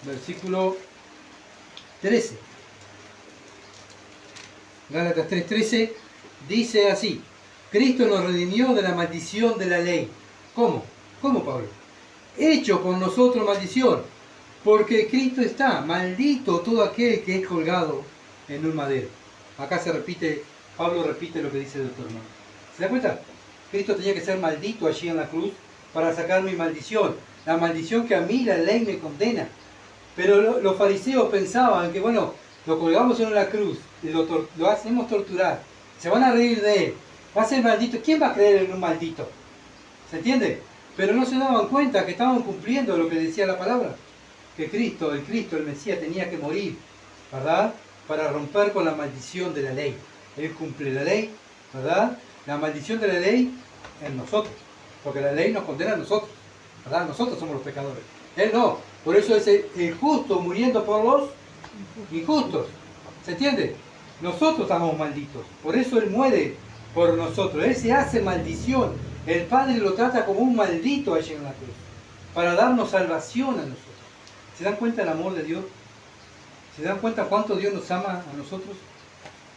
versículo 13. Gálatas 3:13 dice así: Cristo nos redimió de la maldición de la ley. ¿Cómo? ¿Cómo, Pablo? Hecho por nosotros maldición, porque Cristo está maldito todo aquel que es colgado en un madero. Acá se repite, Pablo repite lo que dice el Deuteronomio. ¿Se da cuenta? Cristo tenía que ser maldito allí en la cruz para sacar mi maldición, la maldición que a mí la ley me condena. Pero los fariseos pensaban que, bueno, lo colgamos en una cruz, y lo hacemos torturar, se van a reír de él, va a ser maldito. ¿Quién va a creer en un maldito? ¿Se entiende? Pero no se daban cuenta que estaban cumpliendo lo que decía la palabra, que Cristo, el Mesías, tenía que morir, ¿verdad? Para romper con la maldición de la ley. Él cumple la ley, ¿verdad? La maldición de la ley en nosotros, porque la ley nos condena a nosotros, ¿verdad? Nosotros somos los pecadores, Él no. Por eso es el justo muriendo por los injustos. ¿Se entiende? Nosotros estamos malditos, por eso Él muere por nosotros. Él se hace maldición. El Padre lo trata como un maldito allí en la cruz, para darnos salvación a nosotros. ¿Se dan cuenta del amor de Dios? ¿Se dan cuenta cuánto Dios nos ama a nosotros?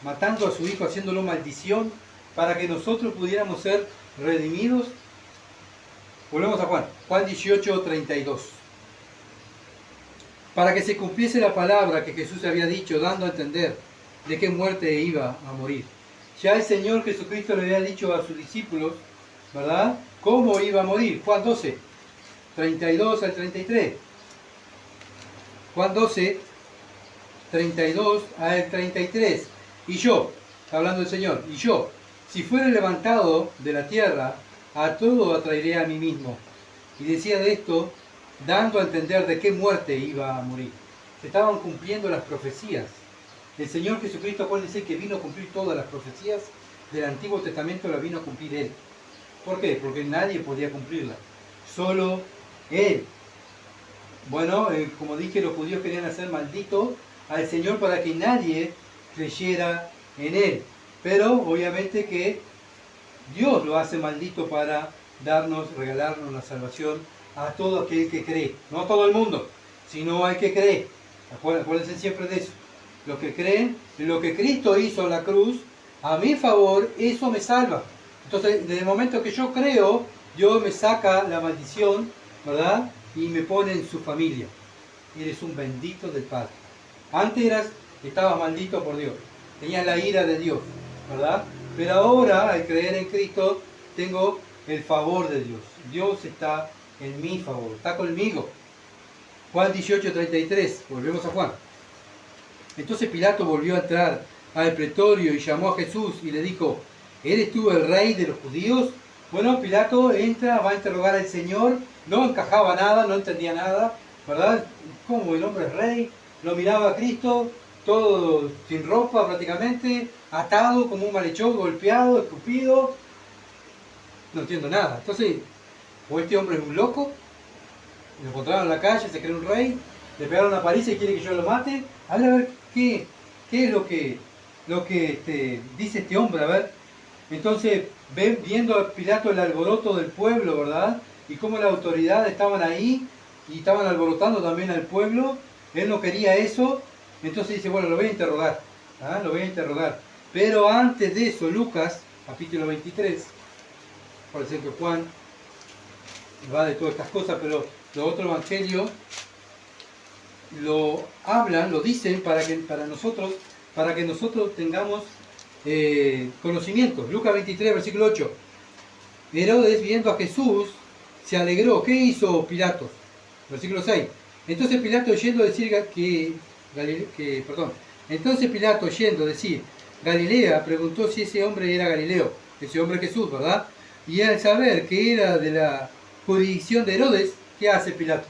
Matando a su Hijo, haciéndolo maldición, para que nosotros pudiéramos ser redimidos. Volvemos a Juan. Juan 18:32. Para que se cumpliese la palabra que Jesús había dicho, dando a entender de qué muerte iba a morir. Ya el Señor Jesucristo le había dicho a sus discípulos, ¿verdad?, cómo iba a morir. Juan 12, 32 al 33. Juan 12, 32 al 33. Y yo, está hablando el Señor, y yo, si fuere levantado de la tierra, a todo atraeré a mí mismo. Y decía de esto, dando a entender de qué muerte iba a morir. Se estaban cumpliendo las profecías. El Señor Jesucristo, acuérdense que vino a cumplir todas las profecías del Antiguo Testamento, las vino a cumplir Él. ¿Por qué? Porque nadie podía cumplirla, solo Él. Bueno, como dije, los judíos querían hacer maldito al Señor para que nadie creyera en Él. Pero obviamente que Dios lo hace maldito para regalarnos la salvación a todo aquel que cree. No a todo el mundo, sino al que cree. Acuérdense siempre de eso. Los que creen en lo que Cristo hizo en la cruz, a mi favor, eso me salva. Entonces, desde el momento que yo creo, Dios me saca la maldición, ¿verdad?, y me pone en su familia. Eres un bendito del Padre. Antes estabas maldito por Dios, tenías la ira de Dios, ¿verdad? Pero ahora, al creer en Cristo, tengo el favor de Dios. Dios está en mi favor, está conmigo. Juan 18:33, volvemos a Juan. Entonces Pilato volvió a entrar al pretorio y llamó a Jesús y le dijo: ¿eres tú el rey de los judíos? Bueno, Pilato entra, va a interrogar al Señor, no encajaba nada, no entendía nada, ¿verdad? ¿Cómo el hombre es rey? Lo miraba a Cristo, todo sin ropa prácticamente, atado como un malhechor, golpeado, escupido. No entiendo nada. Entonces, o este hombre es un loco, lo encontraron en la calle, se cree un rey, le pegaron una paliza y quiere que yo lo mate. A ver qué es lo que dice este hombre, a ver. Entonces, viendo a Pilato el alboroto del pueblo, ¿verdad? Y cómo las autoridades estaban ahí y estaban alborotando también al pueblo. él no quería eso, entonces dice, bueno, lo voy a interrogar, ¿ah? Lo voy a interrogar. Pero antes de eso, Lucas, capítulo 23, parece que Juan va de todas estas cosas, pero los otros evangelios lo hablan, lo dicen para que nosotros tengamos conocimiento. Lucas 23, versículo 8. Herodes, viendo a Jesús, se alegró. ¿Qué hizo Pilato? Versículo 6. Entonces Pilato, oyendo decir Galilea, preguntó si ese hombre era Galileo, ese hombre Jesús, ¿verdad? Y al saber que era de la jurisdicción de Herodes, ¿qué hace Pilato?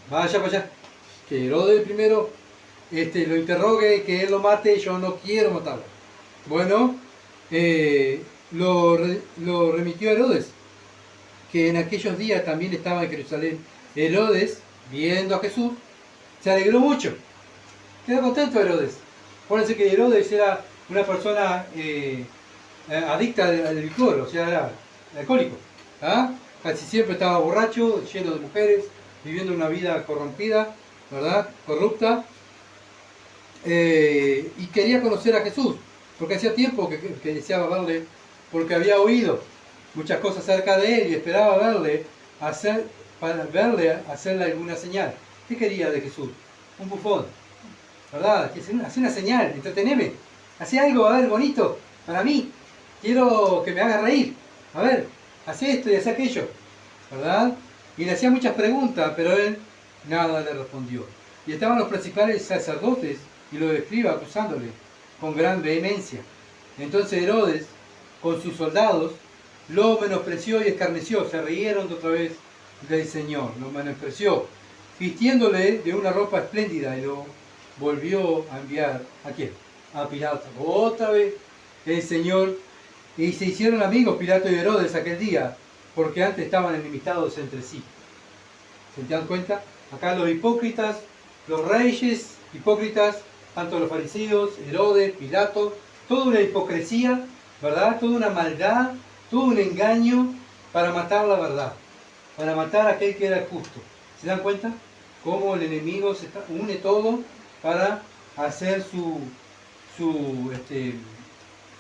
Vaya para allá. Que Herodes primero lo interrogue, que él lo mate, yo no quiero matarlo. Bueno, lo remitió a Herodes, que en aquellos días también estaba en Jerusalén. Herodes, viendo a Jesús, se alegró mucho. Quedó contento Herodes. Acuérdense que Herodes era una persona adicta al licor, o sea, era alcohólico. ¿Ah? Casi siempre estaba borracho, lleno de mujeres, viviendo una vida corrompida, ¿verdad? Corrupta. Y quería conocer a Jesús, porque hacía tiempo que deseaba verle, porque había oído muchas cosas acerca de él y esperaba verle, hacerle alguna señal. ¿Qué quería de Jesús? Un bufón, ¿verdad? Hace una señal, entreteneme, hace algo, a ver, bonito, para mí, quiero que me haga reír, a ver, hace esto y hace aquello, ¿verdad? Y le hacía muchas preguntas, pero él nada le respondió. Y estaban los principales sacerdotes y los escribas acusándole con gran vehemencia. Entonces Herodes, con sus soldados, lo menospreció y escarneció. Se rieron otra vez del Señor, lo menospreció, vistiéndole de una ropa espléndida, y lo volvió a enviar. ¿A quién? A Pilato. Otra vez el Señor. Y se hicieron amigos Pilato y Herodes aquel día, porque antes estaban enemistados entre sí. ¿Se dan cuenta? Acá los hipócritas, los reyes hipócritas, tanto los fariseos, Herodes, Pilato, toda una hipocresía, ¿verdad? Toda una maldad, todo un engaño para matar la verdad, para matar a aquel que era justo. ¿Se dan cuenta? Cómo el enemigo une todo para hacer su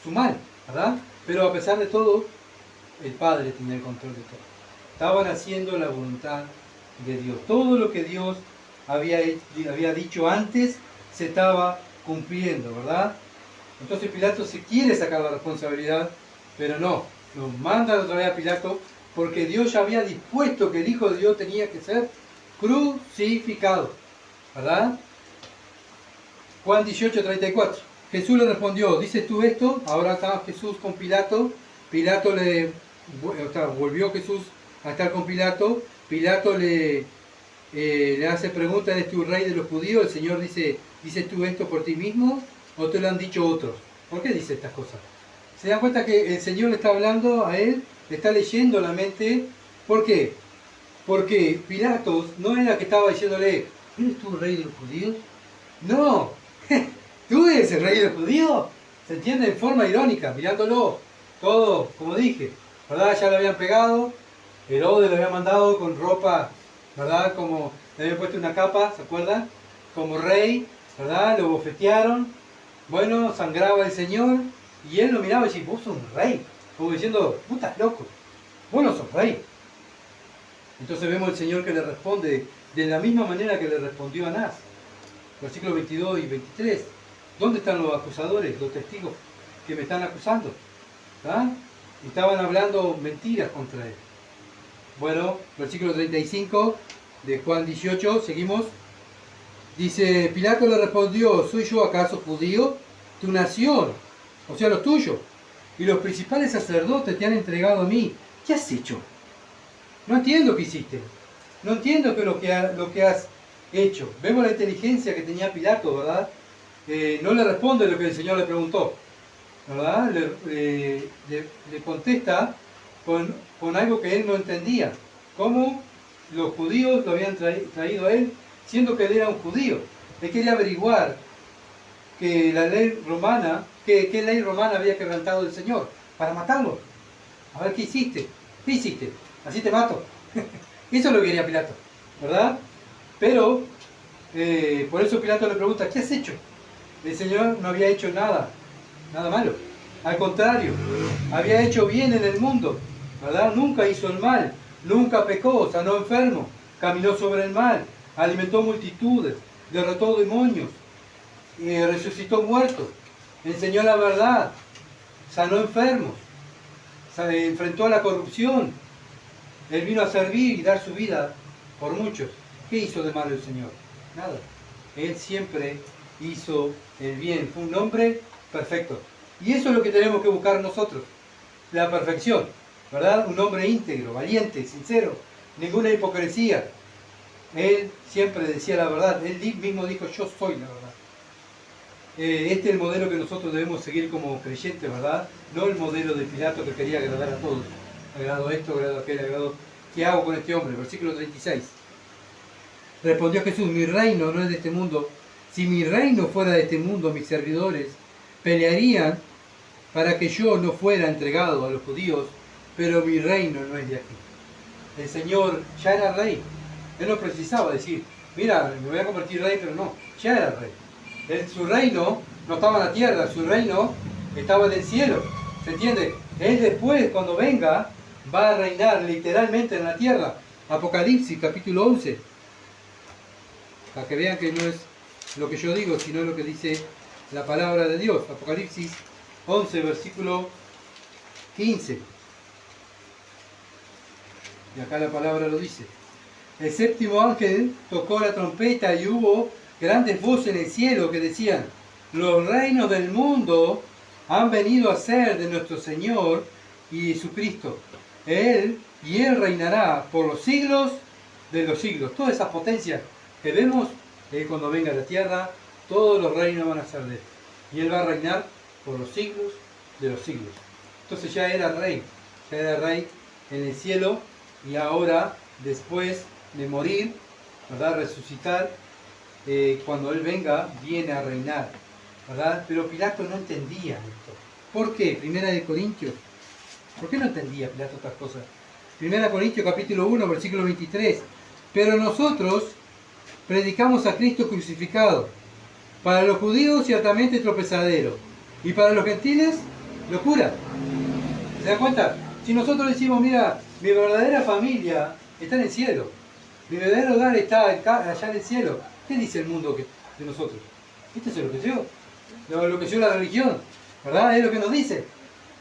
mal, ¿verdad? Pero a pesar de todo, el Padre tiene el control de todo. Estaban haciendo la voluntad de Dios. Todo lo que Dios había dicho antes se estaba cumpliendo, ¿verdad? Entonces Pilato se quiere sacar la responsabilidad, pero no, lo manda otra vez a Pilato, porque Dios ya había dispuesto que el Hijo de Dios tenía que ser crucificado, ¿verdad? Juan 18:34. Jesús le respondió, ¿dices tú esto? Ahora estaba Jesús con Pilato. Volvió Jesús a estar con Pilato. Pilato le hace pregunta, ¿eres tú rey de los judíos? El Señor dice, ¿dices tú esto por ti mismo o te lo han dicho otros? ¿Por qué dice estas cosas? ¿Se dan cuenta que el Señor le está hablando a él? Le está leyendo la mente. ¿Por qué? Porque Pilatos no era que estaba diciéndole, ¿eres tú rey de los judíos? No, ¿tú eres el rey de los judíos? Se entiende en forma irónica, mirándolo todo, como dije, ¿verdad? Ya le habían pegado, Herodes le había mandado con ropa, ¿verdad? Como le habían puesto una capa, ¿se acuerdan? Como rey, ¿verdad? Lo bofetearon, bueno, sangraba el Señor, y él lo miraba y decía, vos sos un rey, como diciendo, putas loco, vos no sos rey. Entonces vemos al Señor que le responde de la misma manera que le respondió a Anás. Versículos 22 y 23. ¿Dónde están los acusadores, los testigos que me están acusando? ¿Ah? Estaban hablando mentiras contra él. Bueno, versículo 35 de Juan 18, seguimos. Dice, Pilato le respondió, ¿soy yo acaso judío? Tu nación, o sea, los tuyos, y los principales sacerdotes te han entregado a mí. ¿Qué has hecho? No entiendo qué hiciste. No entiendo lo que has hecho. Vemos la inteligencia que tenía Pilato, ¿verdad? No le responde lo que el Señor le preguntó, ¿verdad? Le contesta con algo que él no entendía. ¿Cómo los judíos lo habían traído a él, siendo que él era un judío? Él quería averiguar que la ley romana, qué ley romana había quebrantado el Señor para matarlo. A ver, ¿qué hiciste? ¿Qué hiciste? Así te mato. Eso es lo que quería Pilato, ¿verdad? Pero Por eso Pilato le pregunta, ¿qué has hecho? El Señor no había hecho nada malo. Al contrario, había hecho bien en el mundo, ¿verdad? Nunca hizo el mal, nunca pecó, sanó enfermos, caminó sobre el mar, alimentó multitudes, derrotó demonios, resucitó muertos, enseñó la verdad, sanó enfermos, enfrentó a la corrupción. Él vino a servir y dar su vida por muchos. ¿Qué hizo de malo el Señor? Nada. Él siempre hizo el bien. Fue un hombre perfecto. Y eso es lo que tenemos que buscar nosotros. La perfección. ¿Verdad? Un hombre íntegro, valiente, sincero. Ninguna hipocresía. Él siempre decía la verdad. Él mismo dijo, yo soy la verdad. Este es el modelo que nosotros debemos seguir como creyentes, ¿verdad? No el modelo de Pilato que quería agradar a todos. Agrado esto, agrado aquel, agrado... ¿Qué hago con este hombre? Versículo 36. Respondió Jesús, mi reino no es de este mundo. Si mi reino fuera de este mundo, mis servidores pelearían para que yo no fuera entregado a los judíos, pero mi reino no es de aquí. El Señor ya era rey. Él no precisaba decir, mira, me voy a convertir rey, pero no, ya era rey. Su reino no estaba en la tierra, su reino estaba en el cielo. ¿Se entiende? Él después, cuando venga, va a reinar literalmente en la tierra. Apocalipsis, capítulo 11. Para que vean que no es lo que yo digo, sino lo que dice la palabra de Dios. Apocalipsis 11, versículo 15. Y acá la palabra lo dice. El séptimo ángel tocó la trompeta y hubo grandes voces en el cielo que decían, los reinos del mundo han venido a ser de nuestro Señor y Jesucristo. Él reinará por los siglos de los siglos. Todas esas potencias que vemos, cuando venga a la tierra, todos los reinos van a ser de él. Y él va a reinar por los siglos de los siglos. Entonces ya era rey en el cielo y ahora, después de morir, ¿verdad? Resucitar, cuando él venga, viene a reinar, ¿verdad? Pero Pilato no entendía esto. ¿Por qué? Primera de Corintios. ¿Por qué no entendía Pilato estas cosas? Primera de Corintios capítulo 1, versículo 23. Pero nosotros predicamos a Cristo crucificado. Para los judíos ciertamente tropezadero. Y para los gentiles, locura. ¿Se dan cuenta? Si nosotros decimos, mira, mi verdadera familia está en el cielo. Mi verdadero hogar está allá en el cielo. ¿Qué dice el mundo de nosotros? Esto es lo que yo. Lo que yo la religión. ¿Verdad? Es lo que nos dice.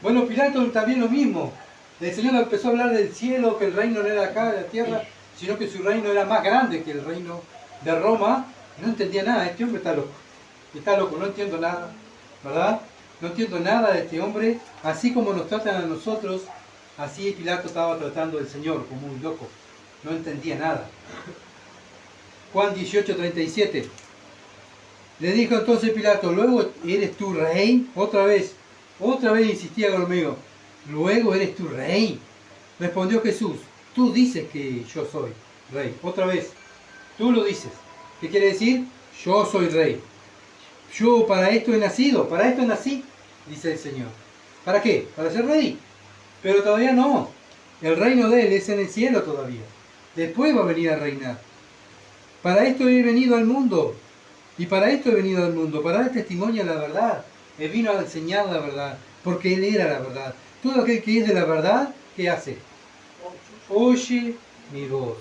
Bueno, Pilato también lo mismo. El Señor empezó a hablar del cielo, que el reino no era acá, de la tierra, sino que su reino era más grande que el reino de Roma. Y no entendía nada. Este hombre está loco. Está loco, no entiendo nada. ¿Verdad? No entiendo nada de este hombre. Así como nos tratan a nosotros, así Pilato estaba tratando al Señor como un loco. No entendía nada. Juan 18:37. Le dijo entonces Pilato, ¿luego eres tú rey? Otra vez insistía conmigo. ¿Luego eres tú rey? Respondió Jesús, tú dices que yo soy rey. Otra vez, tú lo dices. ¿Qué quiere decir? Yo soy rey. Yo para esto he nacido, para esto nací, dice el Señor. ¿Para qué? Para ser rey. Pero todavía no. El reino de él es en el cielo todavía. Después va a venir a reinar. Para esto he venido al mundo. Y para esto he venido al mundo, para dar testimonio a la verdad. Él vino a enseñar la verdad, porque él era la verdad. Todo aquel que es de la verdad, ¿qué hace? Oye mi voz.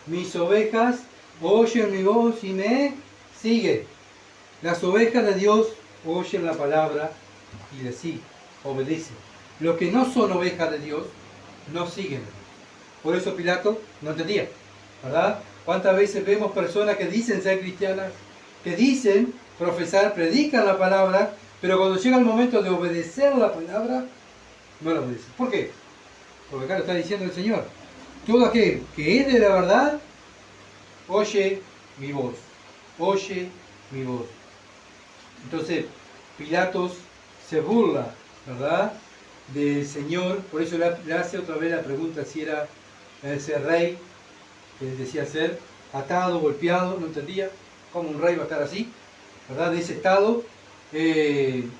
Mis ovejas oyen mi voz y me siguen. Las ovejas de Dios oyen la palabra y le siguen, obedecen. Los que no son ovejas de Dios, no siguen. Por eso Pilato no entendía, ¿verdad? ¿Cuántas veces vemos personas que dicen ser cristianas, que dicen profesar, predican la palabra, pero cuando llega el momento de obedecer la palabra, no la obedecen? ¿Por qué? Porque acá lo está diciendo el Señor. Todo aquel que es de la verdad, oye mi voz. Oye mi voz. Entonces, Pilatos se burla, ¿verdad?, del Señor. Por eso le hace otra vez la pregunta si era ese rey que decía ser, atado, golpeado, no entendía cómo un rey va a estar así, ¿verdad?, de ese estado,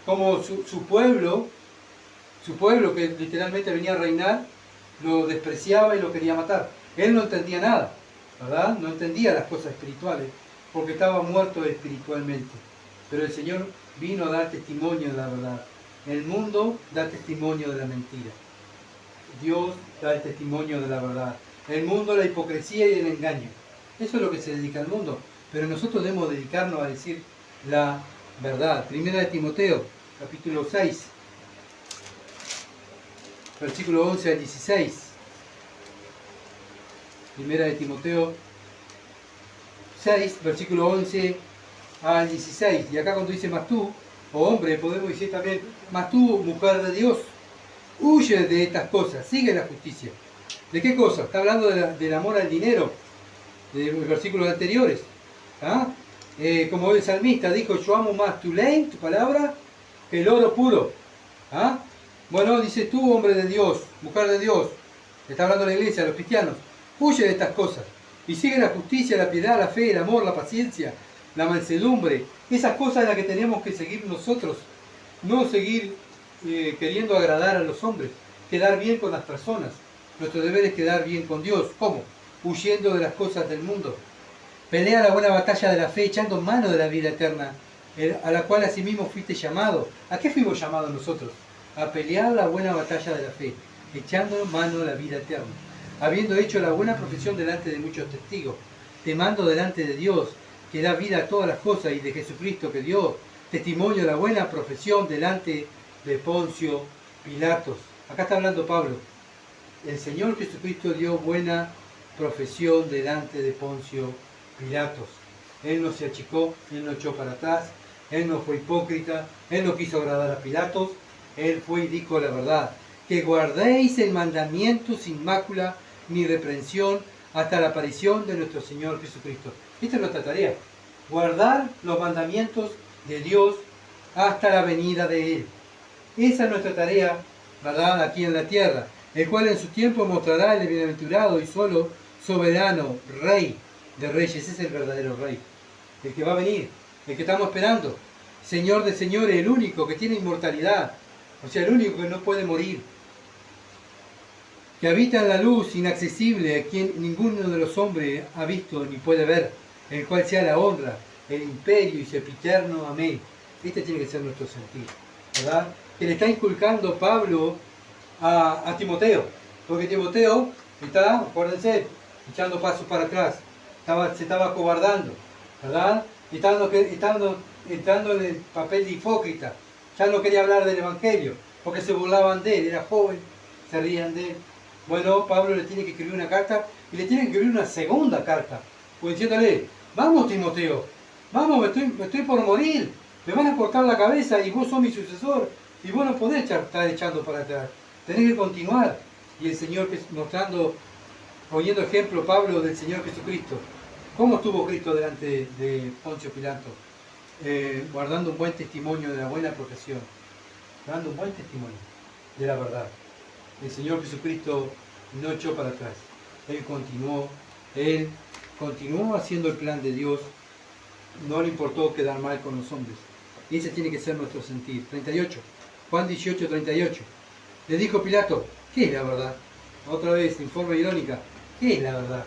como su pueblo que literalmente venía a reinar, lo despreciaba y lo quería matar. Él no entendía nada, ¿verdad? No entendía las cosas espirituales. porque estaba muerto espiritualmente. Pero el Señor vino a dar testimonio de la verdad. El mundo da testimonio de la mentira. Dios da el testimonio de la verdad. El mundo, la hipocresía y el engaño. Eso es lo que se dedica al mundo. Pero nosotros debemos dedicarnos a decir la verdad. Primera de Timoteo, capítulo 6, versículo 11 al 16. Primera de Timoteo 6, versículo 11 al 16. Y acá cuando dice más tú, o hombre, podemos decir también, más tú, mujer de Dios, huye de estas cosas, sigue la justicia. ¿De qué cosa? Está hablando del amor al dinero, de los versículos anteriores. ¿Ah? Como el salmista dijo, yo amo más tu ley, tu palabra, que el oro puro. ¿Ah? Bueno, dice tú, hombre de Dios, mujer de Dios, está hablando la iglesia, los cristianos, huye de estas cosas y sigue la justicia, la piedad, la fe, el amor, la paciencia, la mansedumbre. Esas cosas son las que tenemos que seguir nosotros, no seguir queriendo agradar a los hombres, quedar bien con las personas. Nuestro deber es quedar bien con Dios. ¿Cómo? Huyendo de las cosas del mundo. Pelea la buena batalla de la fe, echando mano de la vida eterna, a la cual asimismo fuiste llamado. ¿A qué fuimos llamados nosotros? A pelear la buena batalla de la fe, echando mano de la vida eterna, habiendo hecho la buena profesión delante de muchos testigos, temando delante de Dios, que da vida a todas las cosas, y de Jesucristo, que dio testimonio de la buena profesión delante de Poncio Pilatos. Acá está hablando Pablo. El Señor Jesucristo dio buena profesión delante de Poncio Pilatos. Él no se achicó, Él no echó para atrás, Él no fue hipócrita, Él no quiso agradar a Pilatos, Él fue y dijo la verdad. Que guardéis el mandamiento sin mácula ni reprensión hasta la aparición de nuestro Señor Jesucristo. Esta es nuestra tarea, guardar los mandamientos de Dios hasta la venida de Él. Esa es nuestra tarea, ¿verdad?, aquí en la tierra, el cual en su tiempo mostrará el bienaventurado y solo soberano, Rey de reyes. Ese es el verdadero Rey, el que va a venir, el que estamos esperando, Señor de señores, el único que tiene inmortalidad, o sea, el único que no puede morir, que habita en la luz inaccesible, a quien ninguno de los hombres ha visto ni puede ver, el cual sea la honra, el imperio y sempiterno. Amén. Este tiene que ser nuestro sentir, ¿verdad? Que le está inculcando Pablo a Timoteo, porque Timoteo está, acuérdense, echando pasos para atrás, se estaba acobardando, ¿verdad? Entrando en el papel de hipócrita, ya no quería hablar del Evangelio, porque se burlaban de él, era joven, se rían de él. Bueno, Pablo le tiene que escribir una carta, y le tiene que escribir una segunda carta, pues diciéndole, vamos Timoteo, vamos, me estoy por morir, me van a cortar la cabeza y vos sos mi sucesor, y vos no podés estar echando para atrás, tenés que continuar. Y el Señor poniendo ejemplo Pablo del Señor Jesucristo. ¿Cómo estuvo Cristo delante de Poncio Pilato? Guardando un buen testimonio de la buena profesión, dando un buen testimonio de la verdad. El Señor Jesucristo no echó para atrás, Él continuó haciendo el plan de Dios, no le importó quedar mal con los hombres. Y ese tiene que ser nuestro sentir. 38, Juan 18, 38. Le dijo Pilato, ¿qué es la verdad? Otra vez, en forma irónica, ¿qué es la verdad?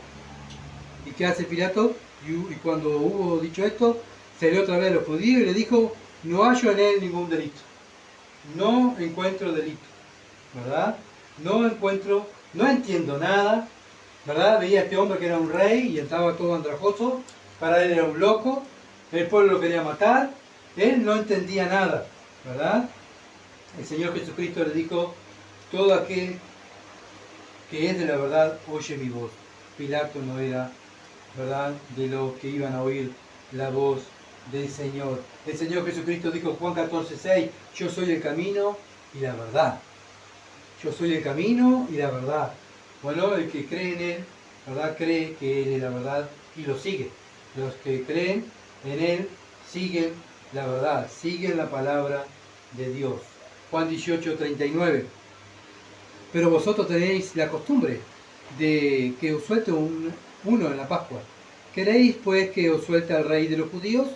¿Y qué hace Pilato? Y cuando hubo dicho esto, salió otra vez a los judíos y le dijo, no hallo en él ningún delito. No encuentro delito, ¿verdad? No entiendo nada, ¿verdad? Veía a este hombre que era un rey y estaba todo andrajoso, para él era un loco, el pueblo lo quería matar, él no entendía nada, ¿verdad? El Señor Jesucristo le dijo, todo aquel que es de la verdad, oye mi voz. Pilato no era, ¿verdad?, de los que iban a oír la voz del Señor. El Señor Jesucristo dijo, Juan 14:6, yo soy el camino y la verdad. Yo soy el camino y la verdad. Bueno, el que cree en Él, ¿verdad?, cree que Él es la verdad y lo sigue. Los que creen en Él siguen la verdad, siguen la palabra de Dios. Juan 18:39. Pero vosotros tenéis la costumbre de que os suelte uno en la Pascua. ¿Queréis pues que os suelte al rey de los judíos?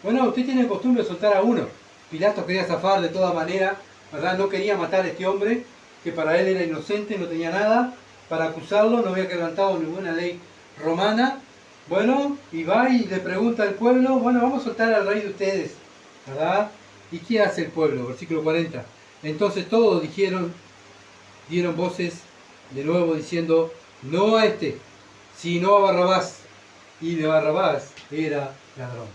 Bueno, usted tiene costumbre de soltar a uno. Pilato quería zafar de toda manera, ¿verdad? No quería matar a este hombre, que para él era inocente, no tenía nada para acusarlo, no había quebrantado ninguna ley romana, Bueno, y va y le pregunta al pueblo, bueno, vamos a soltar al rey de ustedes, ¿verdad? ¿Y qué hace el pueblo? Versículo 40. Entonces todos dieron voces de nuevo diciendo, no a este, sino a Barrabás. Y de Barrabás era ladrón.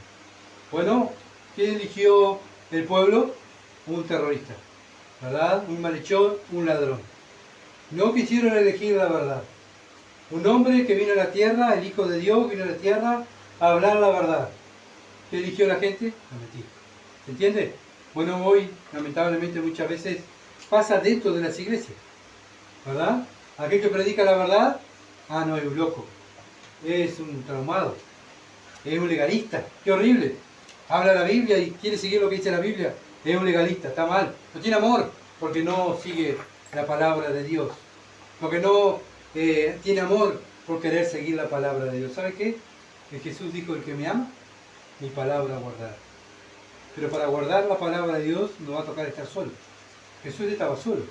Bueno, ¿quién eligió el pueblo? Un terrorista, ¿verdad? Un malhechor, un ladrón. No quisieron elegir la verdad. Un hombre que vino a la tierra, el Hijo de Dios, vino a la tierra a hablar la verdad. ¿Qué eligió la gente? La mentira. ¿Se entiende? Bueno, hoy, lamentablemente, muchas veces pasa dentro de las iglesias, ¿verdad? Aquel que predica la verdad, no, es un loco, es un traumado, es un legalista, qué horrible. Habla la Biblia y quiere seguir lo que dice la Biblia, es un legalista, está mal. No tiene amor porque no sigue la palabra de Dios, porque no tiene amor por querer seguir la palabra de Dios. ¿Sabe qué? Que Jesús dijo, el que me ama, mi palabra guardará. Pero para guardar la palabra de Dios no va a tocar estar solo. Jesús estaba solo,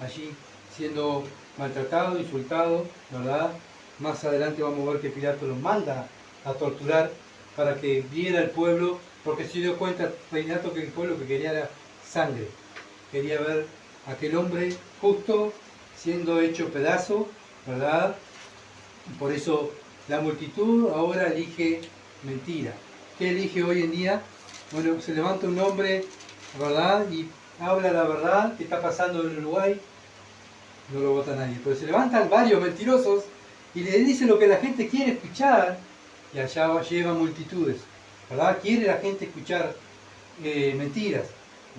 allí siendo maltratado, insultado, ¿verdad? Más adelante vamos a ver que Pilato lo manda a torturar para que viera el pueblo, porque se dio cuenta Pilato que el pueblo que quería era sangre. Quería ver a aquel hombre justo siendo hecho pedazo, ¿verdad? Y por eso la multitud ahora elige mentira. ¿Qué elige hoy en día? Bueno, se levanta un hombre, ¿verdad? Y habla la verdad que está pasando en Uruguay, no lo vota nadie, pero se levantan varios mentirosos y le dicen lo que la gente quiere escuchar y allá llevan multitudes, ¿verdad? Quiere la gente escuchar mentiras.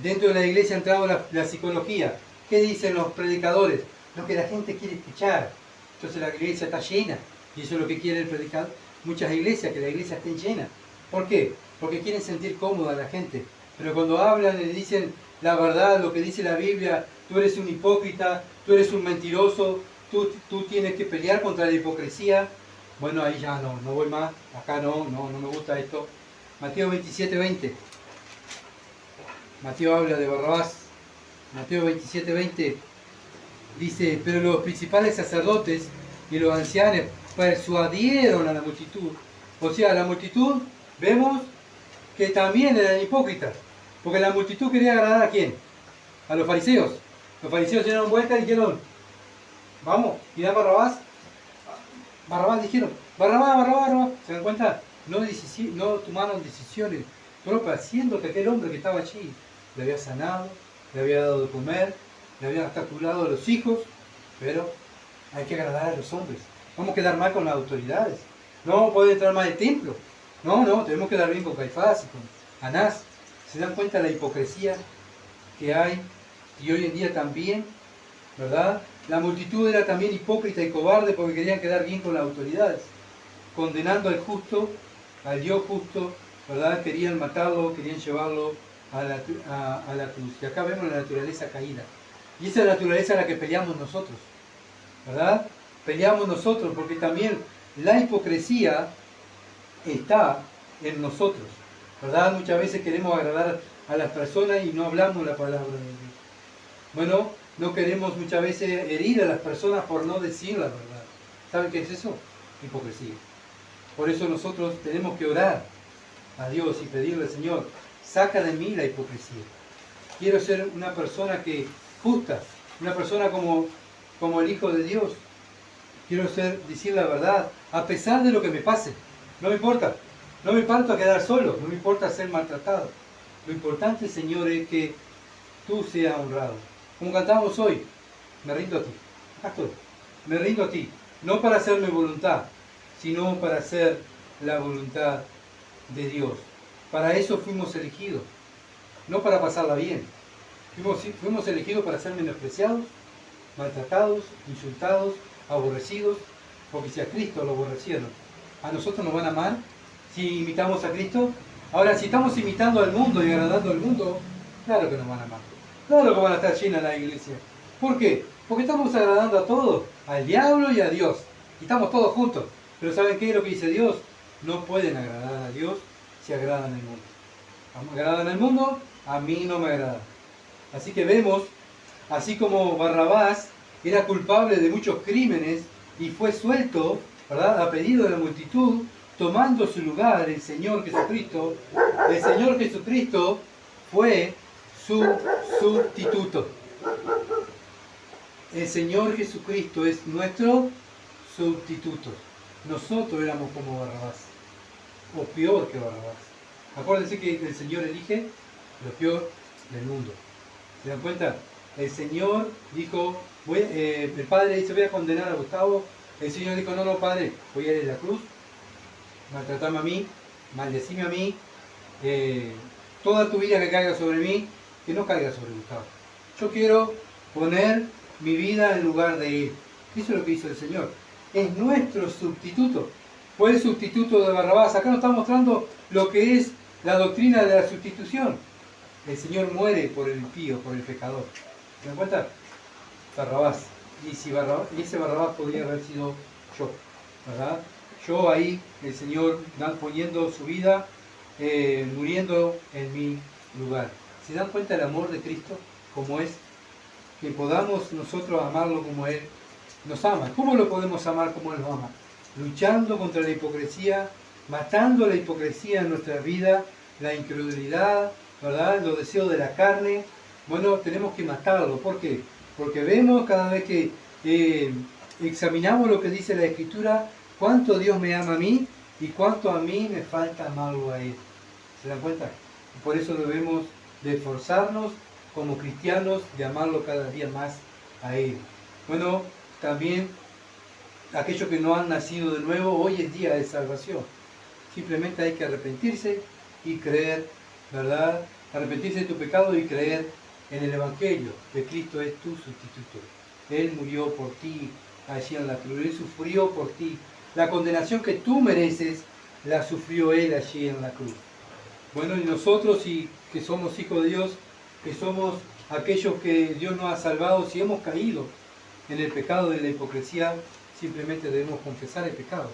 Dentro de la iglesia ha entrado la psicología. ¿Qué dicen los predicadores? Lo que la gente quiere escuchar. Entonces la iglesia está llena y eso es lo que quiere el predicador. Muchas iglesias, que la iglesia esté llena. ¿Por qué? Porque quieren sentir cómoda a la gente. Pero cuando hablan y dicen la verdad, lo que dice la Biblia, tú eres un hipócrita, tú eres un mentiroso, tú tienes que pelear contra la hipocresía. Bueno, ahí ya no voy más, acá no me gusta esto. Mateo 27:20. Mateo habla de Barrabás. Mateo 27:20 dice, pero los principales sacerdotes y los ancianos persuadieron a la multitud. O sea, la multitud, vemos que también eran hipócritas. Porque la multitud quería agradar ¿a quién? A los fariseos. Los fariseos se dieron vuelta y dijeron, vamos, y a Barrabás. Barrabás dijeron, Barrabás. ¿Se dan cuenta? No tomaron decisiones propias, siendo que aquel hombre que estaba allí le había sanado, le había dado de comer, le había hasta curado a los hijos, pero hay que agradar a los hombres. Vamos a quedar mal con las autoridades. No puede entrar mal el templo. No, tenemos que quedar bien con Caifás y con Anás. ¿Se dan cuenta de la hipocresía que hay? Y hoy en día también, ¿verdad? La multitud era también hipócrita y cobarde porque querían quedar bien con las autoridades, condenando al justo, al Dios justo, ¿verdad? Querían matarlo, querían llevarlo a la cruz. Y acá vemos la naturaleza caída. Y esa es la naturaleza a la que peleamos nosotros, ¿verdad? Peleamos nosotros porque también la hipocresía está en nosotros, ¿verdad? Muchas veces queremos agradar a las personas y no hablamos la palabra de Dios. Bueno, no queremos muchas veces herir a las personas por no decir la verdad. ¿Saben qué es eso? Hipocresía. Por eso nosotros tenemos que orar a Dios y pedirle, Señor, saca de mí la hipocresía. Quiero ser una persona que justa, una persona como el Hijo de Dios. Quiero decir la verdad, a pesar de lo que me pase. No me importa. No me importa quedar solo, no me importa ser maltratado. Lo importante, Señor, es que tú seas honrado. Como cantamos hoy, me rindo a ti. Acá estoy. Me rindo a ti. No para hacer mi voluntad, sino para hacer la voluntad de Dios. Para eso fuimos elegidos. No para pasarla bien. Fuimos elegidos para ser menospreciados, maltratados, insultados, aborrecidos, porque si a Cristo lo aborrecieron, ¿a nosotros nos van a amar si imitamos a Cristo? Ahora, si estamos imitando al mundo y agradando al mundo, claro que nos van a amar. Claro que van a estar llenas la iglesia. ¿Por qué? Porque estamos agradando a todos, al diablo y a Dios. Y estamos todos juntos. Pero ¿saben qué es lo que dice Dios? No pueden agradar a Dios si agradan al mundo. ¿Agradan al mundo? A mí no me agrada. Así que vemos, así como Barrabás era culpable de muchos crímenes y fue suelto, ¿verdad?, a pedido de la multitud, tomando su lugar el Señor Jesucristo fue su sustituto. El Señor Jesucristo es nuestro sustituto. Nosotros éramos como Barrabás, o peor que Barrabás. Acuérdense que el Señor elige lo peor del mundo. ¿Se dan cuenta? El Señor dijo, el Padre dice, voy a condenar a Gustavo. El Señor dijo, no, no, Padre, voy a ir a la cruz, maltratame a mí, maldecime a mí, toda tu vida que caiga sobre mí, que no caiga sobre Gustavo. Yo quiero poner mi vida en lugar de él. Eso es lo que hizo el Señor. Es nuestro sustituto. Fue el sustituto de Barrabás. Acá nos está mostrando lo que es la doctrina de la sustitución. El Señor muere por el impío, por el pecador. ¿Se dan cuenta? Barrabás. Y ese Barrabás podría haber sido yo, ¿verdad? Yo ahí, el Señor poniendo su vida, muriendo en mi lugar. ¿Se dan cuenta del amor de Cristo? Como es, que podamos nosotros amarlo como Él nos ama. ¿Cómo lo podemos amar como Él nos ama? Luchando contra la hipocresía, matando la hipocresía en nuestra vida, la incredulidad, ¿verdad? Los deseos de la carne. Bueno, tenemos que matarlo. ¿Por qué? Porque vemos cada vez que examinamos lo que dice la Escritura, cuánto Dios me ama a mí y cuánto a mí me falta amarlo a Él. ¿Se dan cuenta? Por eso debemos de esforzarnos como cristianos de amarlo cada día más a Él. Bueno, también aquellos que no han nacido de nuevo, hoy es día de salvación. Simplemente hay que arrepentirse y creer, ¿verdad? Arrepentirse de tu pecado y creer en el Evangelio, que Cristo es tu sustituto. Él murió por ti allí en la cruz, Él sufrió por ti. La condenación que tú mereces, la sufrió Él allí en la cruz. Bueno, y nosotros, que somos hijos de Dios, que somos aquellos que Dios nos ha salvado, si hemos caído en el pecado de la hipocresía, simplemente debemos confesar el pecado,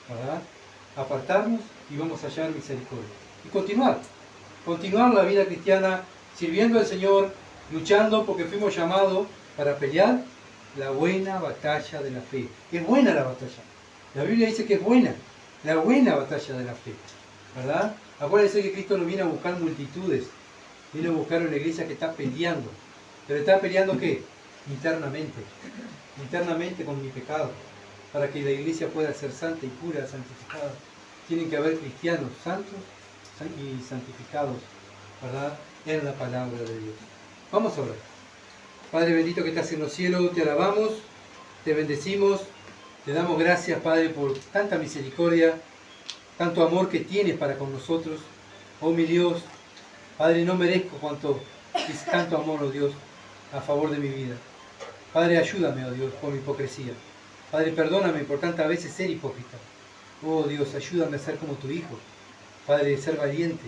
¿verdad? Apartarnos y vamos a hallar misericordia. Y continuar la vida cristiana, sirviendo al Señor, luchando porque fuimos llamados para pelear la buena batalla de la fe. Es buena la batalla. La Biblia dice que es buena, la buena batalla de la fe, ¿verdad? Acuérdense que Cristo no viene a buscar multitudes, viene a buscar una iglesia que está peleando. ¿Pero está peleando qué? Internamente con mi pecado, para que la iglesia pueda ser santa y pura, santificada. Tienen que haber cristianos santos y santificados, ¿verdad? En la palabra de Dios. Vamos a orar. Padre bendito que estás en los cielos, te alabamos, te bendecimos, te damos gracias, Padre, por tanta misericordia, tanto amor que tienes para con nosotros. Oh mi Dios, Padre, no merezco tanto amor, oh Dios, a favor de mi vida. Padre, ayúdame, oh Dios, por mi hipocresía. Padre, perdóname por tantas veces ser hipócrita. Oh Dios, ayúdame a ser como tu Hijo. Padre, ser valiente.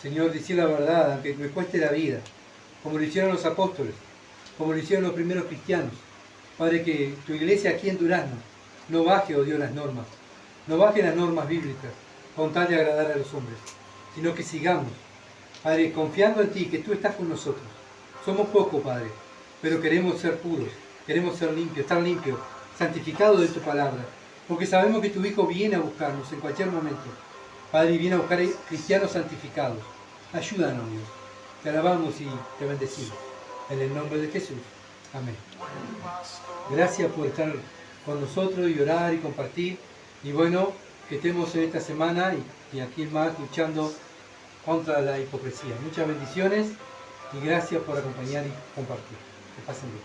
Señor, decir la verdad, aunque me cueste la vida, como lo hicieron los apóstoles, como lo hicieron los primeros cristianos. Padre, que tu iglesia aquí en Durazno no baje, oh Dios, las normas. No baje las normas bíblicas con tal de agradar a los hombres, sino que sigamos, Padre, confiando en ti, que tú estás con nosotros. Somos pocos, Padre, pero queremos ser puros, queremos ser limpios, estar limpios, santificados de tu palabra, porque sabemos que tu Hijo viene a buscarnos en cualquier momento. Padre, y viene a buscar cristianos santificados. Ayúdanos, Dios. Te alabamos y te bendecimos. En el nombre de Jesús. Amén. Gracias por estar con nosotros y orar y compartir. Y bueno, que estemos en esta semana y aquí más luchando contra la hipocresía. Muchas bendiciones y gracias por acompañar y compartir. Que pasen bien.